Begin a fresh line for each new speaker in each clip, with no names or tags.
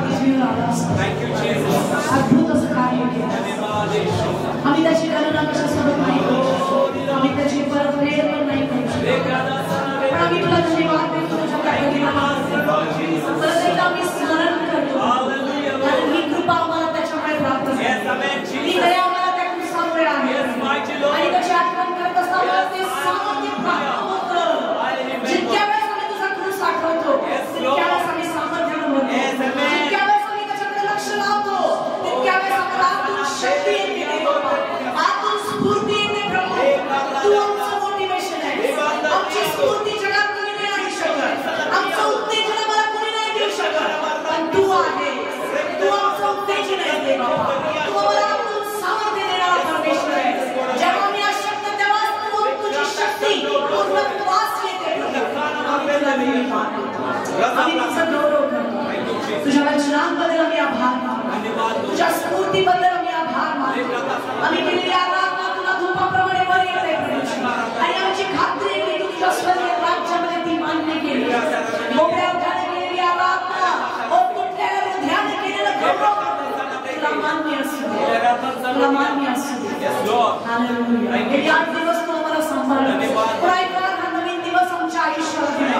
पृथ्वीवर आला असता. अद्भुत असं कार्य केलं. आम्ही त्याची गणना कशासोबत नाही करू शकत. आम्ही त्याची परतफेड पण नाही करू शकत. पण आम्ही तुला धन्यवाद देतो तुझ्या परत एकदा आम्ही स्मरण करतो. कारण ही कृपा आम्हाला त्याच्यामुळे प्राप्त झाली. ही दया आम्हाला त्यातून सामोरे आहे. आणि त्याची आठवण करत असताना ते सामर्थ्य प्राप्त होतं. जितक्या वेळेस आम्ही तुझा क्रूस आठवतो तितक्या वेळेस आम्ही सामर्थ्यानं होतो. जितक्या वेळेस आम्ही त्याच्याकडे लक्ष लावतो तितक्या वेळेस आम्हाला आतून शक्ती येते. आतून स्फूर्ती येते. प्रभू तू आमचं मोटिवेशन आहे. आमची स्फूर्ती जगात कोणी नाही शकत. आमचं उत्तेजन आम्हाला कोणी नाही देऊ शकत. पण तू आहे. तू आमचं उत्तेजन आहे देवा. तू आम्हाला आतून सामर्थ्य देणारा परमेश्वर आहे. जेव्हा आम्ही अशक्त तेव्हा तू तुझी शक्ती पूर्णत्वास येते. आम्ही तुला धन्यवाद देतो. आम्ही तुझा गौरव करतो. तुझ्या वचनांबद्दल आम्ही आभार मानतो. तुझ्या स्फूर्तीबद्दल आम्ही आभार मानतो. आम्ही केलेली आराधना तुला धूपाप्रमाणे वर येते आणि आमची खात्री आहे की तू तुझ्या स्वर्गीय राज्यामध्ये ती मान्य केली. मोकळ्या उद्याने केलेली आराधना तुटलेल्या हृदयाने केलेलं गौरव तुला मान्य असू दे. तुला मान्य असू दे. हालेलुया. हे 8 दिवस तू आम्हाला सांभाळलं. नवीन दिवस आमच्या आयुष्यात दिला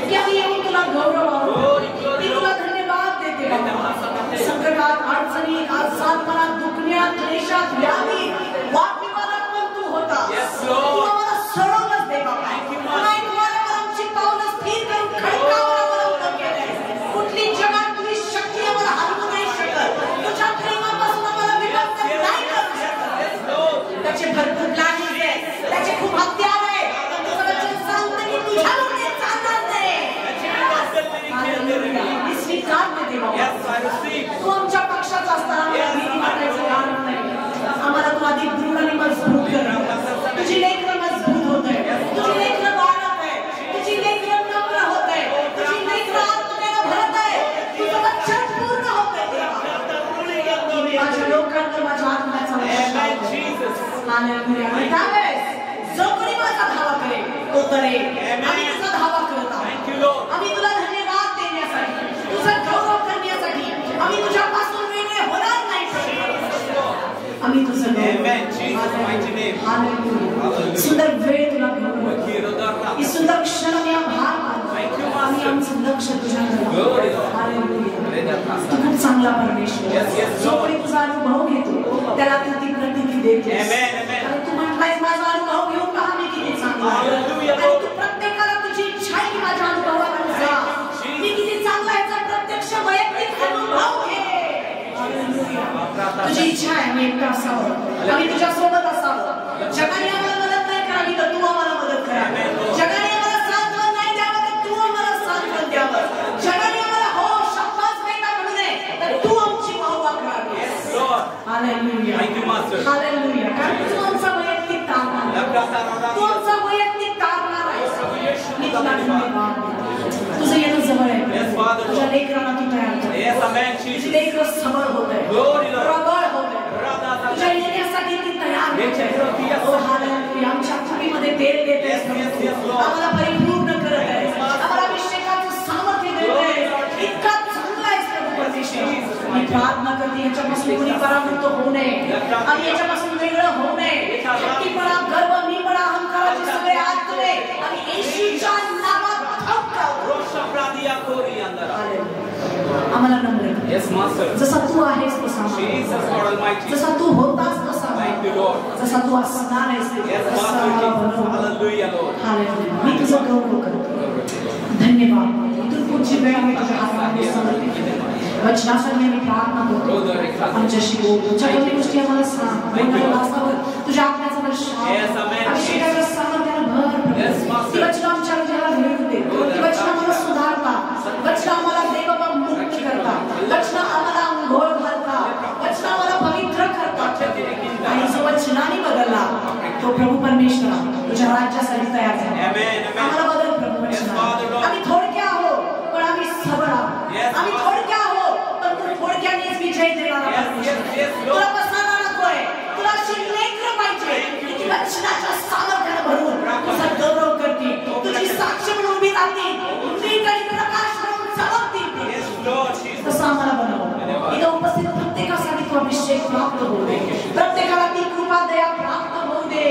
की आम्ही येऊन तुला गौरव मी तुला धन्यवाद देते. संकटात अडचणीत आजारपणात दुखण्यात क्लेशात व्याधी वादविवादात पण तू होता. तू आम्हाला सोडवलंच दे बाबा. नाही तुम्हाला आमची पावलं स्थिर करून खडकावर अवलंबून केलंय. कुठली जगातली शक्ती आम्हाला हलवू नाही शकत. तुझ्या प्रेमापासून आम्हाला विभक्त नाही करू शकत. त्याचे भरपूर प्लॅनिंग आहे. त्याचे खूप हत्यार आहे. तुझं वचन सांगतं की तुझ्यावर ते चालणार नाही. मी स्वीकार देते बाबा. तू आमच्या पक्षात असताना आम्हाला भीती वाटायचं कारण नाही. आम्हाला तू अधिक दृढ आणि मजबूत कर. तुझी लेकरं मजबूत होत आहे. तुझी लेकरं वाढत आहे. तुझी लेकरं नम्र होत आहे. तुझी लेकरं आत्म्यानं भरत आहे. तुझं वचन पूर्ण होत आहे. माझ्या लोकांवर माझ्या आत्म्याचा हालेलुया. आणि त्यावेळेस जो कोणी माझा धावा करेल तो तरेल. आम्ही तुझा धावा करत आहोत. आम्ही तुला धन्यवाद देण्यासाठी तुझा गौरव करण्यासाठी आम्ही तुझ्यापासून वेगळे होणार नाही. आम्ही तुझं सुंदर वेळ तुला ही सुंदर क्षण आम्ही आभार मानतो. आम्ही आमचं लक्ष तुझ्याकडे. तू खूप चांगला परमेश्वर. जो कोणी तुझा अनुभव घेतो त्याला तू ती प्रतिती देतेस. कारण तू म्हटलायस माझा अनुभव घेऊन पहा मी किती चांगला आहे. आणि तू प्रत्येकाला तुझी इच्छा आहे की माझ्या अनुभवाकडे जा. मी किती चांगला याचा प्रत्यक्ष वैयक्तिक अनुभव घे. तुझी इच्छा आहे मी एकटा असावं. आम्ही तुझ्या सोबत असावं. जगाने आम्हाला मदत नाही करावी तर तू आम्हाला मदत करावी. जगाने आम्हाला सांत्वन नाही द्यावं तर तू आम्हाला सांत्वन द्यावं. जगाने आम्हाला हो शाबास बेटा म्हणू नये तर तू आमची वाहवा करावी. हालेलुया. हालेलुया. कारण तू आमचा वैयक्तिक तारणार. तू आमचा वैयक्तिक तारणार आहे. मी तुला धन्यवाद देतो. तुझं येणं जवळ आहे. तुझ्या लेकरांना तू तयार कर. तुझी लेकरं सबळ होत आहे. प्रबळ होत आहे. तुझ्या येण्यासाठी ती तयार होत आहे. हालेलुया. आमच्या कुपीमध्ये तेल देते. आम्हाला परिपूर्ण करत आहे. आम्हाला अभिषेकाचं सामर्थ्य देत आहे. इतका चांगला आहे प्रभू परमेश्वर. मी प्रार्थना करते याच्यापासून कोणी पराभूत होऊ नये. आणि याच्यापासून वेगळं होऊ नये. शक्तीपणा गर्व मीपणा अहंकाराचे सगळे आतले आणि येशूच्या नावात आम्हाला नम्र कर. जसा तू आहेस तसा जसा तू होतास तसा जसा तू असणार आहेस मी तुझं गौरव करतो. धन्यवाद. इथून पुढची वेळ आम्ही तुझ्या हातामध्ये समर्पित केली. वचनासाठी आम्ही प्रार्थना करतो. आमच्याशी बोल. तुझ्या कोणत्या गोष्टी आम्हाला सांग. तुझ्या आत्म्याचा वर्षाव अभिषेकाच्या सामर्थ्यानं भर ती वचनं आमच्या हृदयाला मिळवून दे. ती वचनं आम्हाला सुधारता. वचनं आम्हाला देवबाबा मुक्त करता. वचनं आम्हाला अंघोळ घालता. वचनं आम्हाला पवित्र करता. आणि जो वचनाने बदलला तो प्रभू परमेश्वरा तुझ्या राज्यासाठी तयार झाला. आम्हाला बदल प्रभू परमेश्वरा. आम्ही थोडके आहोत पण आम्ही सबळ आहोत. आम्ही थोडके आहोत पण तू थोडक्यानेच विजय देणारा तुला बसायला नकोय. तुला शिल्लेकर पाहिजे. तुझी वचनाच्या सामर्थ्यानं भरून तुझा गौरव करते. तुझी साक्ष म्हणून उभी राहते. प्रकाश म्हणून चमकते. तसं आम्हाला तो अभिषेक प्राप्त होऊ दे, प्रत्येकाला ती कृपा दया प्राप्त होऊ दे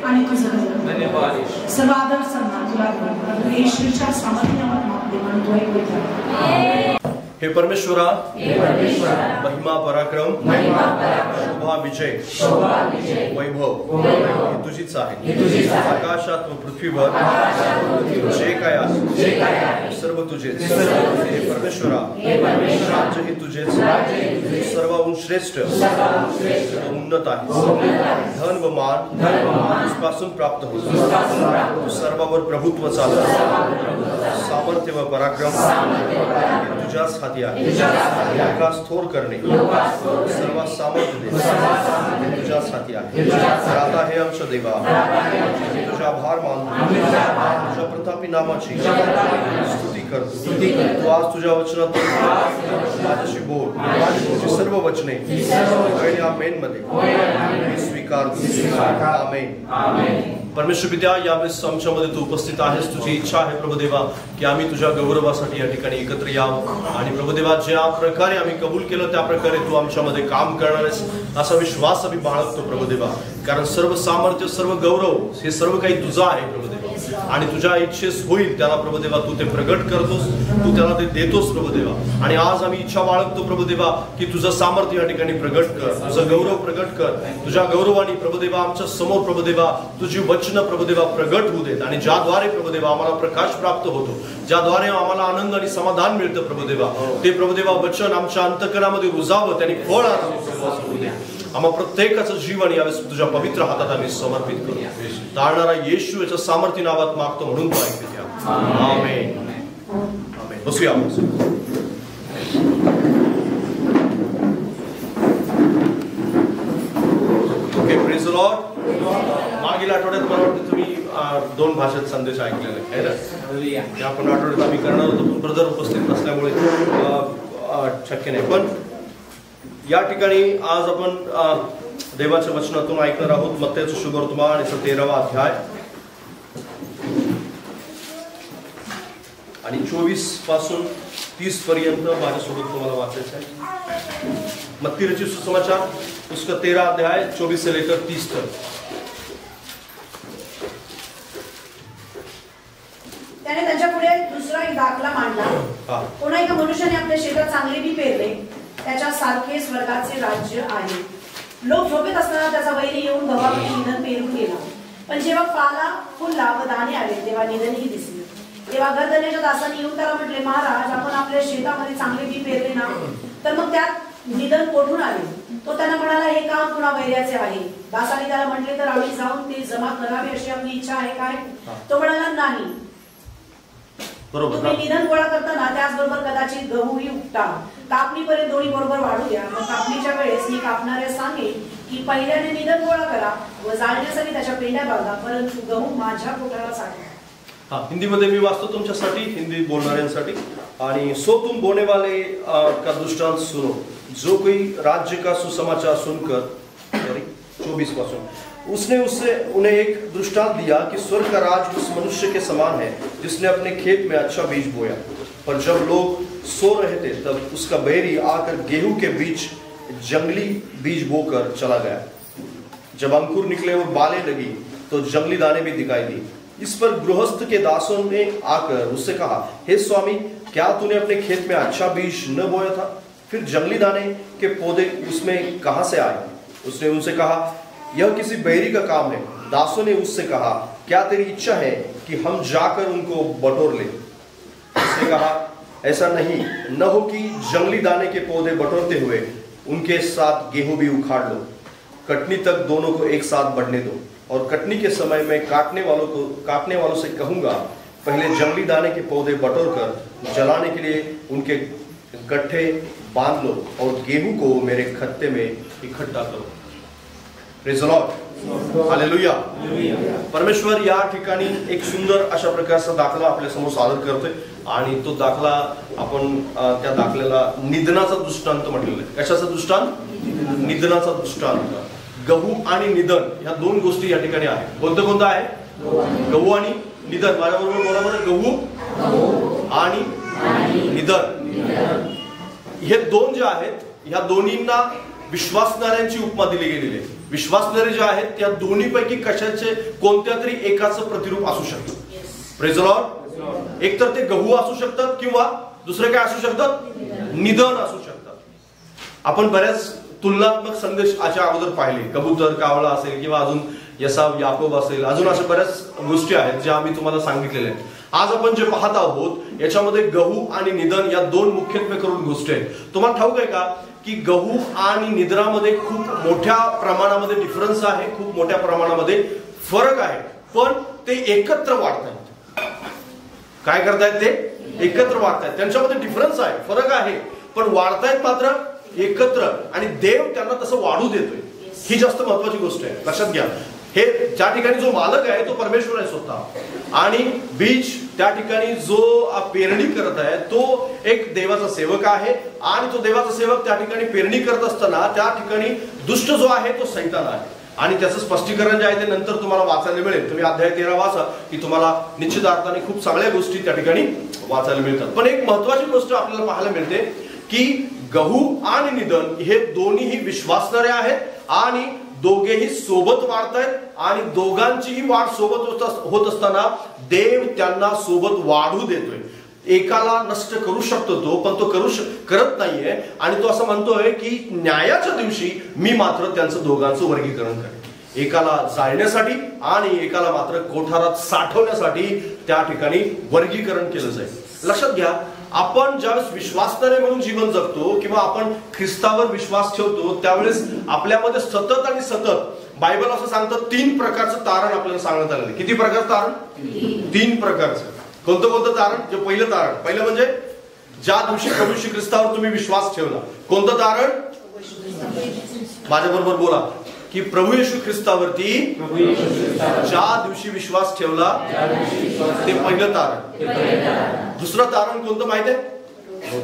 आणि तुझं धन्यवाद सर्व आदर सन्मान तुला येशूच्या सामर्थ्यावर मागते म्हणून तू ऐकूया।
हे परमेश्वरा, महिमा पराक्रम, शोभा विजय, वैभव हे तुझीच आहे। आकाशात व पृथ्वीवर जे काय आहे सर्व तुझेच। हे परमेश्वरा, राज्य हे तुझेच, सर्वहून श्रेष्ठ उन्नत आहे। धन व मान तुझपासून प्राप्त होतो, सर्वावर प्रभुत्व चालतं, सामर्थ्य व पराक्रम तुझ्याच हाती आहे। लोकांस थोर करणे, सर्व सामर्थ्य दे तुझ्याच हाती आहे। तर आता हे आमच्या देवा, तुझा आभार मानतो, तुझ्या प्रतापी नामाची स्तुती करतो। तू आज तुझ्या वचनातून माझ्याशी बोल, तुझी सर्व वचने आणि आमेन मध्ये मी स्वीकारतो। आमेन। परमेश्वर पित्या, यावेळेस आमच्यामध्ये तू उपस्थित आहेस, तुझी इच्छा आहे प्रभुदेवा की आम्ही तुझ्या गौरवासाठी या ठिकाणी एकत्र यावं आणि प्रभुदेवा ज्या प्रकारे आम्ही कबूल केलं त्या प्रकारे तू आमच्यामध्ये काम करणार आहेस असा विश्वास आम्ही बाळगतो प्रभुदेवा। कारण सर्व सामर्थ्य, सर्व गौरव हे सर्व काही तुझं आहे प्रभुदेवा आणि तुझ्या इच्छेस होईल त्याला प्रभुदेवा तू ते प्रगट करतोस, तू त्याला ते देतोस प्रभुदेवा। आणि आज आम्ही इच्छा बाळगतो प्रभुदेवा की तुझं सामर्थ्य या ठिकाणी प्रगट कर, तुझं गौरव प्रगट कर। तुझ्या गौरवाने प्रभुदेवा आमच्या समोर प्रभुदेवा तुझी वचन प्रभुदेवा प्रगट होऊ देत आणि ज्याद्वारे प्रभुदेवा आम्हाला प्रकाश प्राप्त होतो, ज्याद्वारे आम्हाला आनंद आणि समाधान मिळतं प्रभुदेवा, ते प्रभुदेवा वचन आमच्या अंतःकरणामध्ये रुजावं, त्यांनी फळ होऊ दे। आम्हा प्रत्येकाचं जीवन यावेळेस तुझ्या पवित्र हातात आम्ही समर्पित करू। तारणारा येशू याच्या सामर्थ्य नावात मागतो म्हणून तू ऐकूया। आमेन। आमेन। बसूया। Okay, praise the Lord. मागील आठवड्यात मला वाटतं तुम्ही 2 भाषेत संदेश ऐकलेले आहे ना? आपण आठवड्यात आम्ही करणार होतो पण ब्रदर उपस्थित नसल्यामुळे शक्य नाही। पण या ठिकाणी आज आपण देवाच्या वचनातून ऐकणार आहोत मत्तेचा शुभवर्तमान आणि 13वा अध्याय आणि 24 पासून 30 पर्यंत माझ्यासोबत तुम्हाला वाचायचं आहे। मत्ती रचित सुसमाचार उसका 13 अध्याय 24 से लेकर 30 तक।
त्याने त्यांच्या पुढे दुसरा एक दाखला मांडला। कोणा एका मनुष्याने आपल्या शेतात चांगले बी पेरले, त्याच्या सारखे स्वर्गाचे राज्य आहे। लोक झोपेत असताना त्याचा वैरी येऊन गव्हामध्ये निधन पेरून गेला, पण जेव्हा पाला फुलला व दाणे आले तेव्हा निधनही दिसले। तेव्हा गर्दनेच्या दासाने येऊन त्याला म्हटले, महाराज, आपण आपल्या शेतामध्ये चांगले बी पेरले ना, तर मग त्यात निधन कोठून आले? तो त्यांना म्हणाला, हे काम पुन्हा वैऱ्याचे आहे। दासाने त्याला म्हटले, तर आम्ही जाऊन ते जमा करावे अशी आपली इच्छा आहे काय? तो म्हणाला, नाही। तुम्ही निधन गोळा करताना त्याचबरोबर कदाचित गहूही उपटा, कापणीपर्यंत दोन्ही बरोबर वाढू द्या। मग कापणीच्या वेळेस मी कापणाऱ्या सांगेन की पहिल्याने निधन गोळा करा व जाळण्यासाठी त्याच्या पेंड्या बांधा, परंतु गहू माझ्या पोटाला साठवा।
हिंदीमध्ये मी वाचतो तुमच्यासाठी, हिंदी बोलणाऱ्यांसाठी। आणि सो तुम बोने वाले का दृष्टांत सुनो, जो कोई राज्य का सुसमाचार सुनकर, 24 पासून, उसने उससे उन्हें एक दृष्टांत दिया कि स्वर्ग का राज उस मनुष्य के समान है जिसने अपने खेत में अच्छा बीज बोया। पर जब लोग सो रहे थे तब उसका बैरी आकर गेहूं के बीच जंगली बीज बोकर चला गया। जब अंकुर निकले और बालें लगी तो जंगली दाने भी दिखाई दी। इस पर गृहस्थ के दासों ने आकर उससे कहा, हे स्वामी, क्या तूने अपने खेत में अच्छा बीज न बोया था? फिर जंगली दाने के पौधे उसमें कहां से आए? उसने उनसे कहा, यह किसी बैरी का काम है। दासों ने उससे कहा, क्या तेरी इच्छा है कि हम जाकर उनको बटोर लें? उसने कहा, ऐसा नहीं, न हो कि जंगली दाने के पौधे बटोरते हुए उनके साथ गेहूं भी उखाड़ लो। कटनी तक दोनों को एक साथ बढ़ने दो, और कटनी के समय में काटने वालों से कहूंगा, पहले जंगली दाने के पौधे बटोर कर जलाने के लिए उनके गट्ठे बांध लो और गेहूं को मेरे खत्ते में इकट्ठा करो। Praise the Lord. हालेलुया। परमेश्वर या ठिकाणी एक सुंदर अशा प्रकारचा दाखला आपल्या समोर सादर करतोय आणि तो दाखला आपण त्या दाखल्याला निधनाचा दृष्टांत म्हटलेला आहे। कशाचा दृष्टांत? निधनाचा दृष्टांत। गहू आणि निधन ह्या 2 गोष्टी या ठिकाणी आहेत। कोणतं आहे? गहू आणि निधन। माझ्याबरोबर बोला बरं, गहू आणि निधन। हे 2 जे आहेत ह्या दोन्हींना विश्वासणाऱ्यांची उपमा दिली गेलेली आहे. विश्वासणारे जे आहेत त्या दोन्हीपैकी कशाचे कोणत्या तरी एकाचं प्रतिरूप असू शकतं. Praise the Lord. एक तर ते गहू असू शकतात किंवा दुसरे काय असू शकतात, निधन असू शकतात. आपण बऱ्याच तुलनात्मक संदेश याच्या अगोदर पाहिले, कबूतर, कावळा असेल किंवा अजून यसाव, याकोब असेल, अजून अशा बऱ्याच गोष्टी आहेत ज्या आम्ही तुम्हाला सांगितलेल्या आहेत. आज आपण जे पाहत आहोत याच्यामध्ये गहू आणि निधन या दोन मुख्यत्वे करून गोष्टी आहेत. तुम्हाला ठाऊक आहे का की गहू आणि निधनामध्ये खूप मोठ्या प्रमाणामध्ये डिफरन्स आहे, खूप मोठ्या प्रमाणामध्ये फरक आहे, पण ते एकत्र वाढतायत. काय करतायत ते? एकत्र वाढतायत. त्यांच्यामध्ये डिफरन्स आहे, फरक आहे, पण वाढतायत मात्र एकत्र, आणि देव त्यांना तसं वाढू देतोय. ही जास्त महत्वाची गोष्ट आहे, लक्षात घ्या. हे ज्या ठिकाणी जो मालक आहे तो परमेश्वर आहे स्वतः, आणि बीज त्या ठिकाणी जो पेरणी करत आहे तो एक देवाचा सेवक आहे, आणि तो देवाचा सेवक त्या ठिकाणी पेरणी करत असताना त्या ठिकाणी दुष्ट जो आहे तो सैतान आहे. आणि त्याचं स्पष्टीकरण जे आहे ते नंतर तुम्हाला वाचायला मिळेल. तुम्ही अध्याय 13 वाचा की तुम्हाला निश्चित अर्थाने खूप चांगल्या गोष्टी त्या ठिकाणी वाचायला मिळतात. पण एक महत्वाची गोष्ट आपल्याला पाहायला मिळते की गहू आणि निधन हे दोन्हीही विश्वासणारे आहेत, आणि दोघेही सोबत वाढतायत, आणि दोघांचीही वाढ सोबत होत असताना देव त्यांना सोबत वाढू देतोय. एकाला नष्ट करू शकतो तो, पण तो करत नाहीये, आणि तो असं म्हणतोय की न्यायाच्या दिवशी मी मात्र त्यांचं दोघांचं वर्गीकरण करेन. एकाला जाळण्यासाठी आणि एकाला मात्र कोठारात साठवण्यासाठी त्या ठिकाणी वर्गीकरण केलं जाईल. लक्षात घ्या, आपण ज्यावेळेस विश्वासणारे म्हणून जीवन जगतो किंवा आपण ख्रिस्तावर विश्वास ठेवतो त्यावेळेस आपल्यामध्ये सतत आणि सतत बायबल असं सांगतं 3 प्रकारचं तारण आपल्याला सांगण्यात आलेलं आहे. किती प्रकारचं तारण? 3 प्रकारचं. कोणतं कोणतं तारण? जे पहिलं तारण, पहिलं म्हणजे ज्या दिवशी प्रभू श्री ख्रिस्तावर तुम्ही विश्वास ठेवला. कोणतं तारण? माझ्या बरोबर बोला की प्रभू येशू ख्रिस्तावरती ज्या दिवशी विश्वास ठेवला ते पहिलं तारण. दुसरं तारण कोणतं माहिती आहे?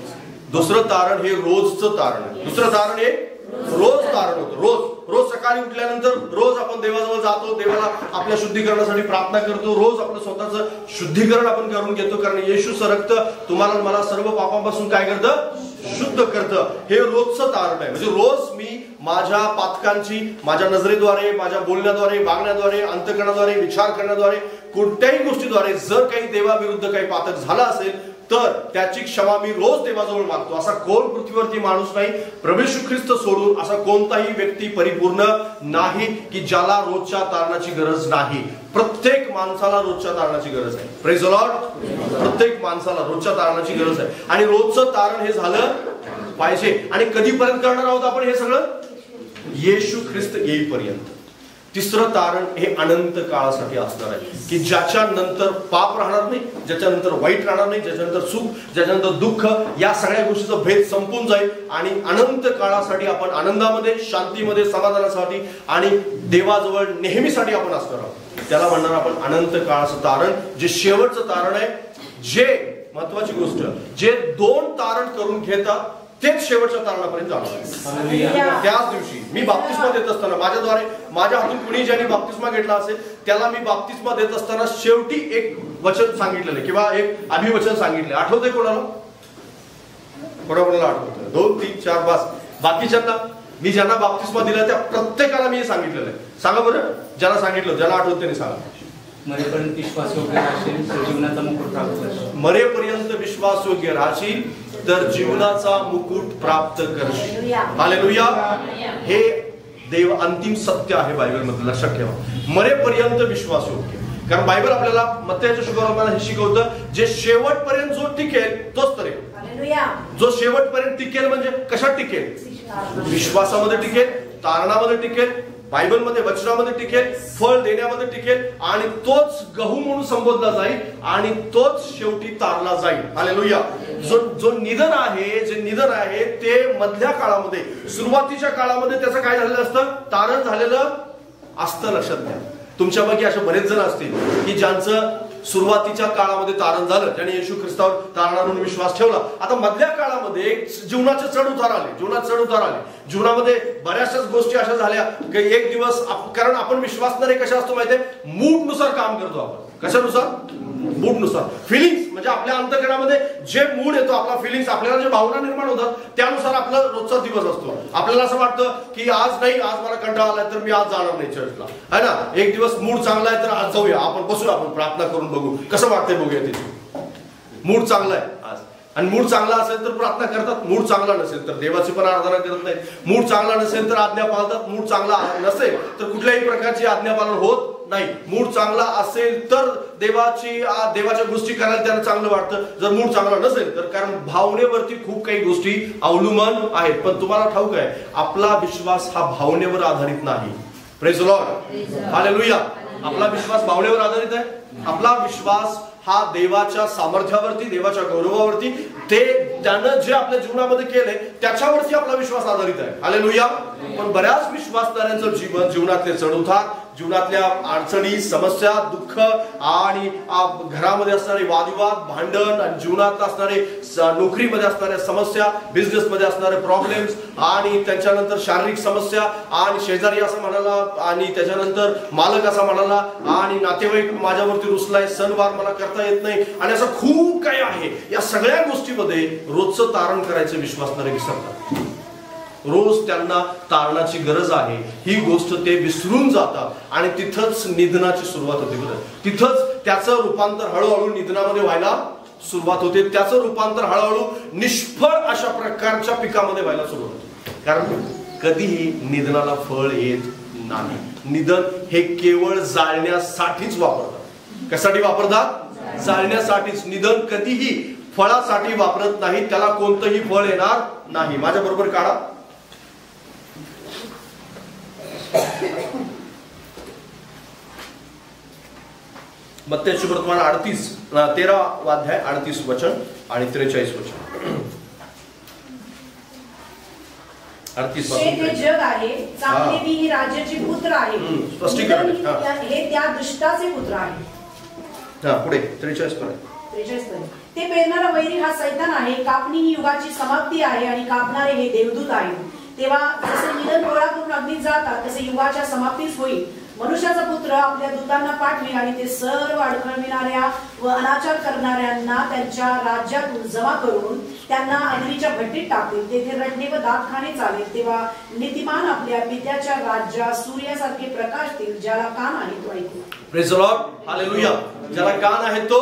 दुसरं तारण हे रोजचं तारण आहे. दुसरं तारण हे रोज तारण होतं. रोज रोज सकाळी उठल्यानंतर रोज आपण देवाजवळ जातो, देवाला आपल्या शुद्धीकरणासाठी प्रार्थना करतो, रोज आपलं स्वतःचं शुद्धीकरण आपण करून घेतो, कारण येशूचं रक्त तुम्हाला मला सर्व पापांपासून काय करतं? शुद्ध करतं. हे रोजचं तारण आहे. म्हणजे रोज मी माझ्या पातकांची माझ्या नजरेद्वारे, माझ्या बोलण्याद्वारे, वागण्याद्वारे, अंतकरणाद्वारे, विचार करण्याद्वारे, कोणत्याही गोष्टीद्वारे जर काही देवाविरुद्ध काही पातक झाला असेल तर त्याची क्षमा मी रोज देवाजवळ मागतो. असा कोण पृथ्वीवरती माणूस नाही, प्रभू येशू ख्रिस्त सोडून असा कोणताही व्यक्ती परिपूर्ण नाही की ज्याला रोजच्या तारणाची गरज नाही. प्रत्येक माणसाला रोजच्या तारणाची गरज आहे. Praise the Lord. प्रत्येक माणसाला रोजच्या तारणाची गरज आहे, आणि रोजचं तारण हे झालं पाहिजे. आणि कधीपर्यंत करणार आहोत आपण हे सगळं? येशू ख्रिस्त येईपर्यंत. तिसरं तारण हे अनंत काळासाठी असणार आहे की ज्याच्यानंतर पाप राहणार नाही, ज्याच्यानंतर वाईट राहणार नाही, ज्याच्यानंतर सुख, ज्याच्यानंतर दुःख, या सगळ्या गोष्टीचा भेद संपून जाईल, आणि अनंत काळासाठी आपण आनंदामध्ये, शांतीमध्ये, समाधानासाठी आणि देवाजवळ नेहमीसाठी आपण असणार आहोत. त्याला म्हणणार आपण अनंत काळाचं तारण, जे शेवटचं तारण आहे. जे महत्वाची गोष्ट, जे 2 तारण करून घेतात तेच शेवटच्या तारणापर्यंत जाणार. त्याच दिवशी मी बाप्तिस्मा देत असताना माझ्या हातून कुणी ज्यांनी बाप्तिस्मा घेतला असेल त्याला मी बाप्तिस्मा देत असताना शेवटी एक वचन सांगितलेलं किंवा एक अभिवचन सांगितलं. आठवतंय कोणाला? कोणाला आठवतंय? 2, 3, 4, 5. बाकीच्यांना मी ज्यांना बाप्तिस्मा दिला त्या प्रत्येकाला मी हे सांगितलेलं आहे. सांगा बरं, ज्यांना सांगितलं, ज्यांना आठवत त्यांनी सांगा.
मरेपर्यंत विश्वास योग्य राहशील तर जीवनाचा मुकुट प्राप्त करशील.
मरेपर्यंत विश्वास योग्य राहशील तर जीवनाचा मुकुट प्राप्त करशील. हालेलुया. हे देव अंतिम सत्य आहे बायबलमध्ये, लक्षात ठेवा. मरेपर्यंत विश्वास योग्य, कारण बायबल आपल्याला मत्तयाच्या शुभारंभाला हे शिकवतं, जे शेवटपर्यंत जो टिकेल तोच तरेल. जो शेवटपर्यंत टिकेल म्हणजे कशात टिकेल? विश्वासामध्ये टिकेल, तारणामध्ये टिकेल, बायबलमध्ये वचनामध्ये टिकेल, फळ देण्यामध्ये टिकेल, आणि तोच गहू म्हणून संबोधला जाईल, आणि तोच शेवटी तारला जाईल. हालेलुया. जो निधन आहे, जे निधन आहे ते मधल्या काळामध्ये, सुरुवातीच्या काळामध्ये त्याचं काय झालेलं असतं? तारण झालेलं असतं. लक्षात घ्या. तुमच्यापैकी असे बरेच जण असतील की ज्यांचं सुरुवातीच्या काळामध्ये तारण झालं, ज्याने येशू ख्रिस्तावर तारणावरून विश्वास ठेवला. आता मधल्या काळामध्ये जीवनाचे चढ उतार आले, जीवनामध्ये बऱ्याचशाच गोष्टी अशा झाल्या की एक दिवस, कारण आपण विश्वासणारे कशा असतो माहितीये? मूडनुसार काम करतो आपण. कशानुसार? मूडनुसार. फिलिंग्स म्हणजे आपल्या अंतःकरणामध्ये जे मूड येतो, आपला फिलिंग्स, आपल्याला जे भावना निर्माण होतात त्यानुसार आपला रोजचा दिवस असतो. आपल्याला असं वाटतं की आज नाही, आज मला कंटाळा आलाय तर मी आज जाणार नाही चर्चला, है ना. एक दिवस मूड चांगला आहे तर आज जाऊया, आपण बसूया, आपण प्रार्थना करून बघू कसं वाटतंय, बघूया तिथे. मूड चांगला आहे आज, आणि मूड चांगला असेल तर प्रार्थना करतात, मूड चांगला नसेल तर देवाची पण आराधना करत नाही. मूड चांगला नसेल तर आज्ञा पाळतात, मूड चांगला नसेल तर कुठल्याही प्रकारची आज्ञापालन होत नाही. मूड चांगला असेल तर देवाच्या गोष्टी करायला त्यांना चांगलं वाटतं. जर मूड चांगला नसेल तर, कारण भावनेवरती खूप काही गोष्टी अवलंबून आहेत. पण तुम्हाला ठाऊक आहे, आपला विश्वास हा भावनेवर आधारित नाही. Praise the Lord, hallelujah. आपला विश्वास भावनेवर आधारित आहे. आपला विश्वास हा देवाच्या सामर्थ्यावरती, देवाच्या गौरवावरती, ते त्यानं जे आपल्या जीवनामध्ये केलंय त्याच्यावरती आपला विश्वास आधारित आहे. हालेलुया. पण बऱ्याच विश्वासदारांचं जीवन, जीवनातले चढउतार, जीवनातल्या अडचणी, समस्या, दुःख आणि घरामध्ये असणारे वादविवाद, भांडण, आणि जीवनात असणारे, नोकरीमध्ये असणाऱ्या समस्या, बिझनेसमध्ये असणारे प्रॉब्लेम्स, आणि त्याच्यानंतर शारीरिक समस्या, आणि शेजारी असं म्हणाला, आणि त्याच्यानंतर मालक असा म्हणाला, आणि नातेवाईक माझ्यावरती रुसलाय, सणवार मला करता येत नाही, आणि असं खूप काही आहे. या सगळ्या गोष्टीमध्ये रोजचं तारण करायचं विश्वासणारे विसरतात. रोज त्यांना तारणाची गरज आहे ही गोष्ट ते विसरून जातात, आणि तिथंच निधनाची सुरुवात होते. बरं, तिथंच त्याचं रूपांतर हळूहळू निधनामध्ये व्हायला सुरुवात होते. त्याचं रूपांतर हळूहळू निष्फळ अशा प्रकारच्या पिकामध्ये व्हायला सुरुवात होते. कारण कधीही निधनाला फळ येत नाही. निधन हे केवळ जाळण्यासाठीच वापरतात. कशासाठी वापरतात? जाळण्यासाठीच. निधन कधीही फळासाठी वापरत नाही. त्याला कोणतंही फळ येणार नाही. माझ्या बरोबर काढा. मत्तेचे वर्तमान 13 अध्याय 38 वचन आणि 43 वचन. 38
हे जग आहे, चांगले बी ही राज्याचे पुत्र आहे,
स्पष्टीकरण
हे त्या दुष्टाचे पुत्र आहे.
पुढे 43 पर्यंत.
ते पेरणारा वैरी हा सैतान आहे, कापणी ही युगाची समाप्ती आहे, आणि कापणारे हे देवदूत आहे. तेव्हा जसे निधन गोळा करून अग्नीत जातात तसे युगाच्या समाप्तीस होईल. मनुष्याचा पुत्र आपल्या दूतांना पाठवेल, आणि ते सर्व अडखळविणाऱ्या व अनाचार करणाऱ्यांना त्यांच्या राज्यातून जमा करून त्यांना अग्नीच्या भट्टीत टाकतील. तेथे रडणे व दात खाणे चालेल. तेव्हा नीतिमान आपल्या पित्याच्या राज्यात सूर्यासारखे प्रकाशतील. ज्याला कान आहे तो ऐकू.
Praise the Lord, hallelujah. ज्याला कान आहे तो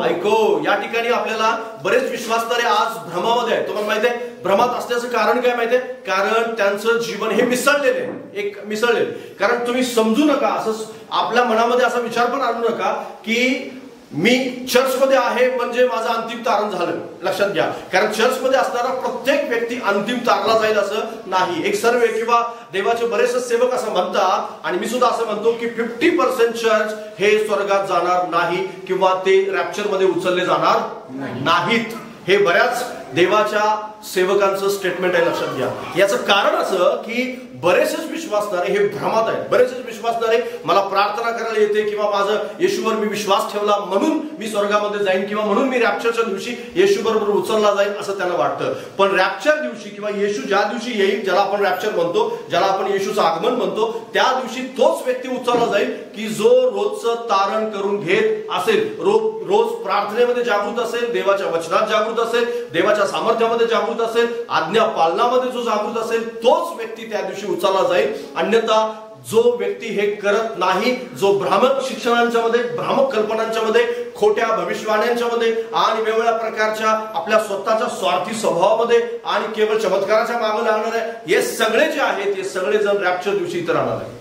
ऐको. या ठिकाणी आपल्याला बरेच विश्वासणारे आज भ्रमामध्ये आहेत. तुम्हाला माहिती आहे भ्रमात असल्याचं कारण काय माहितीये? कारण त्यांचं जीवन हे मिसळलेलं आहे, कारण तुम्ही समजू नका, असं आपल्या मनामध्ये असा विचार पण आणू नका की मी चर्चमध्ये आहे म्हणजे माझं अंतिम तारण झालं. लक्षात घ्या, कारण चर्चमध्ये असणारा प्रत्येक व्यक्ती अंतिम तारला जाईल असं नाही. एक सर्वे किंवा देवाचे बरेचसे सेवक असं म्हणतात, आणि मी सुद्धा असं म्हणतो की 50% चर्च हे स्वर्गात जाणार नाही किंवा ते रॅप्चर मध्ये उचलले जाणार नाहीत. हे बऱ्याच देवाच्या सेवकांचं स्टेटमेंट आहे. लक्षात घ्या. याचं कारण असं की बरेचसेच विश्वासणारे हे भ्रमात आहेत. बरेचसेच विश्वासणारे मला प्रार्थना करायला येते किंवा माझं येशूवर मी विश्वास ठेवला म्हणून मी स्वर्गामध्ये जाईन किंवा म्हणून मी रॅप्चरच्या दिवशी येशू बरोबर उचलला जाईल असं त्यांना वाटतं. पण रॅप्चर दिवशी किंवा येशू ज्या दिवशी येईल, ज्याला आपण रॅप्चर म्हणतो, ज्याला आपण येशूचं आगमन म्हणतो, त्या दिवशी तोच व्यक्ती उचलला जाईल की जो रोजचं तारण करून घेत असेल, रोज प्रार्थनेमध्ये जागृत असेल, देवाच्या वचनात जागृत असेल, देवाच्या सामर्थ्यामध्ये जागृत असेल, आज्ञा पालनामध्ये जो जागृत असेल, तोच व्यक्ती त्या दिवशी उचलला जाईल. अन्यथा जो व्यक्ती हे करत नाही, जो भ्रामक शिक्षणांच्या मध्ये, भ्रामक कल्पनांच्या मध्ये, खोट्या भविष्यवाण्यांच्या मध्ये आणि वेगवेगळ्या प्रकारच्या आपल्या स्वतःच्या स्वार्थी स्वभावामध्ये आणि केवळ चमत्काराच्या मागे लागणार आहे, हे सगळे जे आहेत हे सगळे जण रॅप्चर दिवशी इतर राहणार आहे.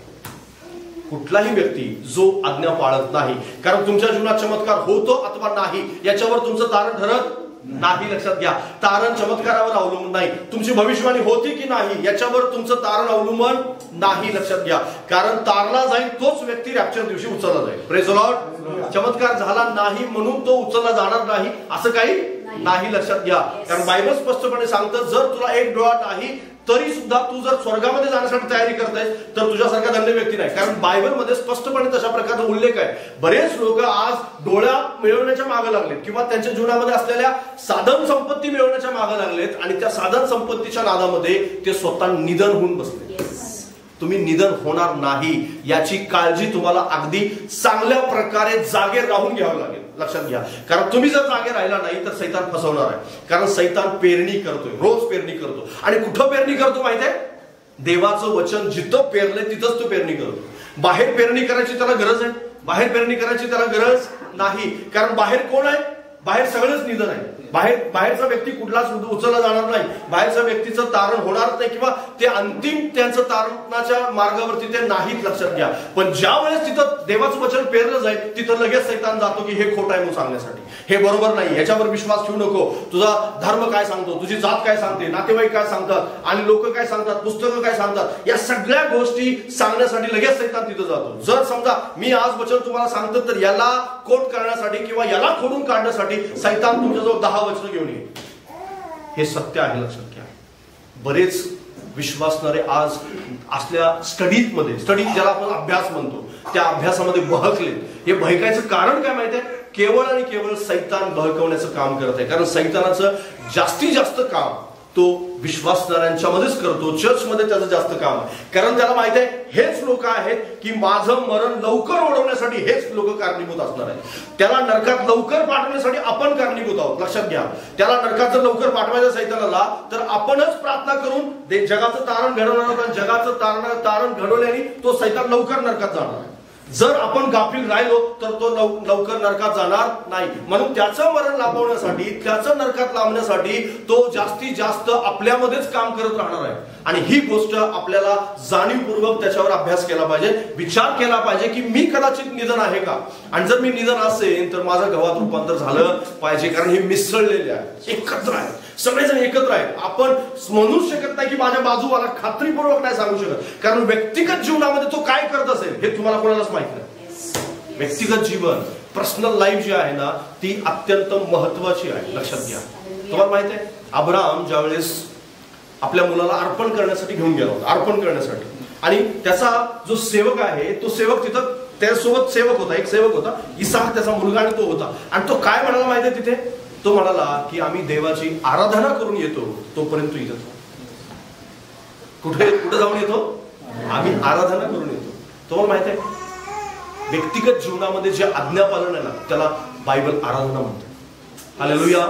कुठलाही व्यक्ती जो आज्ञा पाळत नाही, कारण तुमच्या जीवनात चमत्कार होतो अथवा नाही याच्यावर तुमचं तारण ठरत नाही. लक्षात घ्या, तारण चमत्कारावर अवलंबून नाही. तुमची भविष्यवाणी होती की नाही याच्यावर तुमचं तारण अवलंबून नाही. लक्षात घ्या, कारण तारला जाईल तोच व्यक्ती रॅप्चर दिवशी उचलला जाईल. Praise the Lord. चमत्कार झाला नाही म्हणून तो उचलला जाणार नाही असं काही नाही. लक्षात घ्या, कारण बायबल स्पष्टपणे सांगतं, जर तुला एक डोळा नाही तरी सुद्धा तू जर स्वर्गामध्ये जाण्यासाठी तयारी करतायस तर तुझ्यासारखा धन्य व्यक्ती नाही. कारण बायबलमध्ये स्पष्टपणे तशा प्रकारचा उल्लेख आहे. बरेच लोक आज डोळ्या मिळवण्याच्या मागे लागलेत किंवा त्यांच्या जीवनामध्ये असलेल्या साधन संपत्ती मिळवण्याच्या मागे लागलेत, आणि त्या साधन संपत्तीच्या नादामध्ये ते स्वतः निधन होऊन बसले. तुम्ही निधन होणार नाही याची काळजी तुम्हाला अगदी चांगल्या प्रकारे जागे राहून घ्यावी लागेल. लक्षात घ्या. कारण तुम्ही जर जागे राहिला नाही तर सैतान फसवणार आहे. कारण सैतान पेरणी करतोय, रोज पेरणी करतो. आणि कुठं पेरणी करतो माहिती आहे? देवाचं वचन जिथं पेरलंय तिथंच तो पेरणी करतो. बाहेर पेरणी करायची त्याला गरज आहे? बाहेर पेरणी करायची त्याला गरज नाही. कारण बाहेर कोण आहे? बाहेर सगळंच निधन आहे. बाहेरचा व्यक्ती कुठलाच उचलला जाणार नाही. बाहेरच्या व्यक्तीचं तारण होणारच नाही, किंवा ते अंतिम त्यांचं तारणाच्या मार्गावरती ते नाहीत, लक्षात घ्या. पण ज्या वेळेस तिथं देवाचं वचन पेरलं जाईल तिथं लगेच सैतान जातो की हे खोटं आहे म्हणून सांगण्यासाठी, हे बरोबर नाही, ह्याच्यावर विश्वास ठेवू नको. तुझा धर्म काय सांगतो, तुझी जात काय सांगते, नातेवाईक काय सांगतात, आणि लोक काय सांगतात, पुस्तकं काय सांगतात, या सगळ्या गोष्टी सांगण्यासाठी लगेच सैतान तिथं जातो. जर समजा मी आज वचन तुम्हाला सांगतो तर याला कोट करण्यासाठी किंवा याला खोडून काढण्यासाठी सैतान तुमच्याजवळ 10 वचन घेऊन येईल. हे सत्य आहे, लक्षात घ्या. बरेच विश्वासणारे आज असल्या स्टडी ज्याला आपण अभ्यास म्हणतो त्या अभ्यासामध्ये बहकले. हे बहकायचं कारण काय माहिती आहे? केवळ आणि केवळ सैतान बहकवण्याचं काम करत आहे. कारण सैतानाचं जास्तीत जास्त काम तो विश्वासणाऱ्यांच्या मध्येच करतो, चर्चमध्ये त्याचं जास्त काम आहे. कारण त्याला माहित आहे हेच लोक आहेत की माझं मरण लवकर ओढवण्यासाठी हेच लोक कारणीभूत असणार आहेत. त्याला नरकात लवकर पाठवण्यासाठी आपण कारणीभूत आहोत, लक्षात घ्या. त्याला नरकात जर लवकर पाठवायचं सैतानाला तर आपणच प्रार्थना करून जगाचं तारण घडवणार आहोत, आणि जगाचं तारण घडवल्याने तो सैतान लवकर नरकात जाणार आहे. जर आपण गाफील राहिलो तर तो लवकर नरकात जाणार नाही. म्हणून त्याचं मरण लांबवण्यासाठी, त्याचं नरकात लांबण्यासाठी तो जास्तीत जास्त आपल्यामध्येच काम करत राहणार आहे. आणि ही गोष्ट आपल्याला जाणीवपूर्वक त्याच्यावर अभ्यास केला पाहिजे, विचार केला पाहिजे की मी कदाचित निधन आहे का, आणि जर मी निधन असेल तर माझं गव्हात रूपांतर झालं पाहिजे. कारण हे मिसळलेले आहे, एकत्र आहे, सगळेजण एकत्र आहेत. आपण म्हणू शकत नाही की माझ्या बाजूवाला खात्रीपूर्वक नाही सांगू शकत, कारण व्यक्तिगत जीवनामध्ये तो काय करत असेल हे तुम्हाला कोणालाच माहित नाही. व्यक्तिगत जीवन, पर्सनल लाईफ जी आहे ना ती अत्यंत महत्वाची आहे, लक्षात घ्या. तुम्हाला माहित आहे अब्राहम ज्यावेळेस आपल्या मुलाला अर्पण करण्यासाठी घेऊन गेला होता, अर्पण करण्यासाठी, आणि त्याचा जो सेवक आहे तो सेवक तिथं त्यासोबत सेवक होता, एक सेवक होता, इसाक त्याचा मुलगा, आणि तो होता. आणि तो काय म्हणाला माहिती आहे तिथे? तो म्हणाला की आम्ही देवाची आराधना करून येतो, तोपर्यंत इथं कुठे जाऊन येतो? आम्ही आराधना करून येतो. तुम्हाला माहित आहे व्यक्तिगत जीवनामध्ये जे आज्ञापालन आहे ना त्याला बायबल आराधना म्हणतो. हालेलुया.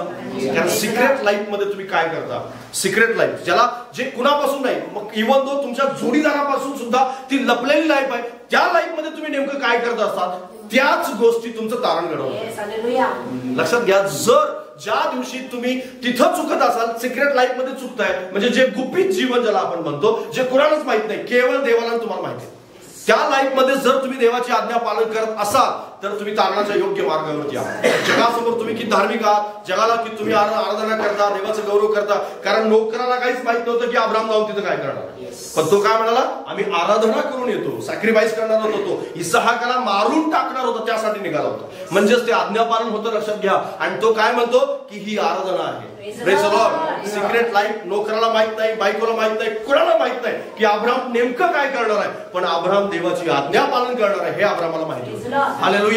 कारण सिक्रेट लाईफ मध्ये तुम्ही काय करता? सिक्रेट लाईफ ज्याला जे कुणापासून नाही, मग इव्हन तो तुमच्या जोडीदारापासून सुद्धा ती लपलेली लाईफ आहे, त्या लाईफ मध्ये तुम्ही नेमकं काय करत असतात त्याच गोष्टी तुमचं तारण घडवतात. लक्षात घ्या. जर ज्या दिवशी तुम्ही तिथं चुकत असाल, सिक्रेट लाईफ मध्ये चुकताय, म्हणजे जे गुपित जीवन ज्याला आपण म्हणतो, जे कुणालाच माहित नाही, केवळ देवाला तुम्हाला माहिती आहे, त्या लाईफ मध्ये जर तुम्ही देवाची आज्ञा पालन करत असाल तर तुम्ही तारणाच्या योग्य मार्गावरती आहात. जगासमोर तुम्ही किती धार्मिक आहात, जगाला की तुम्ही आराधना करता, देवाचा गौरव करता. कारण नोकराला काहीच माहित नव्हतं की अब्राहम जाऊन तिथं काय करणार, पण तो काय म्हणाला? आम्ही आराधना करून येतो. सॅक्रिफाईस करणार होतो, तो इसाहाकाला मारून टाकणार होता, त्यासाठी निघाला होता. म्हणजेच ते आज्ञापालन होतं, लक्षात घ्या. आणि तो काय म्हणतो की ही आराधना आहे. Praise the Lord. Secret life नोकराला माहित नाही, बायकोला माहित नाही, कुणाला माहित नाही की अब्राहम नेमकं काय करणार आहे, पण अब्राहम देवाची आज्ञा पालन करणार आहे हे अब्राहमाला माहिती होतं. हालेलुया.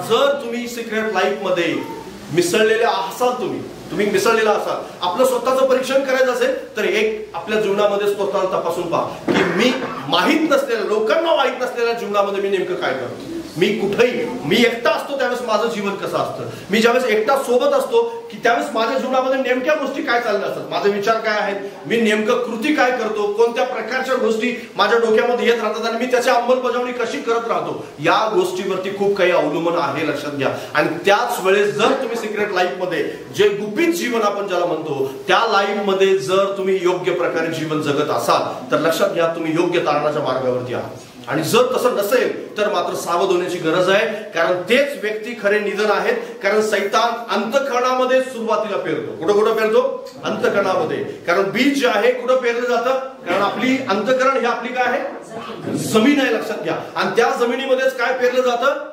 जर तुम्ही सिक्रेट लाईफ मध्ये मिसळलेले असाल, तुम्ही मिसळलेला असाल, आपलं स्वतःचं परीक्षण करायचं असेल तर एक आपल्या जीवनामध्ये स्वतःला तपासून पहा की मी माहित नसलेल्या, लोकांना माहित नसलेल्या जीवनामध्ये मी नेमकं काय करतो. मी कुठेही, मी एकटा असतो त्यावेळेस माझं जीवन कसं असतं, मी ज्यावेळेस एकटा सोबत असतो की त्यावेळेस माझ्या जीवनामध्ये नेमक्या गोष्टी काय चालल्या असतात, माझे विचार काय आहेत, मी नेमकं कृती काय करतो, कोणत्या प्रकारच्या गोष्टी माझ्या डोक्यामध्ये येत राहतात आणि मी त्याची अंमलबजावणी कशी करत राहतो, या गोष्टीवरती खूप काही अवलंबून आहे, लक्षात घ्या. आणि त्याच वेळेस जर तुम्ही सिक्रेट लाईफ मध्ये जे गुपित जीवन आपण ज्याला म्हणतो त्या लाईफ मध्ये जर तुम्ही योग्य प्रकारे जीवन जगत असाल तर लक्षात घ्या तुम्ही योग्य तारणाच्या मार्गावरती आहात. आणि जर तसं नसेल तर मात्र सावध होण्याची गरज आहे, कारण तेच व्यक्ती खरे निधन आहेत. कारण सैतान अंतःकरणामध्ये सुरुवातीला पेरतो. कुठं पेरतो? अंतःकरणामध्ये. कारण बीज जे आहे कुठं पेरलं जातं? कारण आपली अंतःकरण ही आपली काय आहे? जमीन आहे, लक्षात घ्या. आणि त्या जमिनीमध्येच काय पेरलं जातं?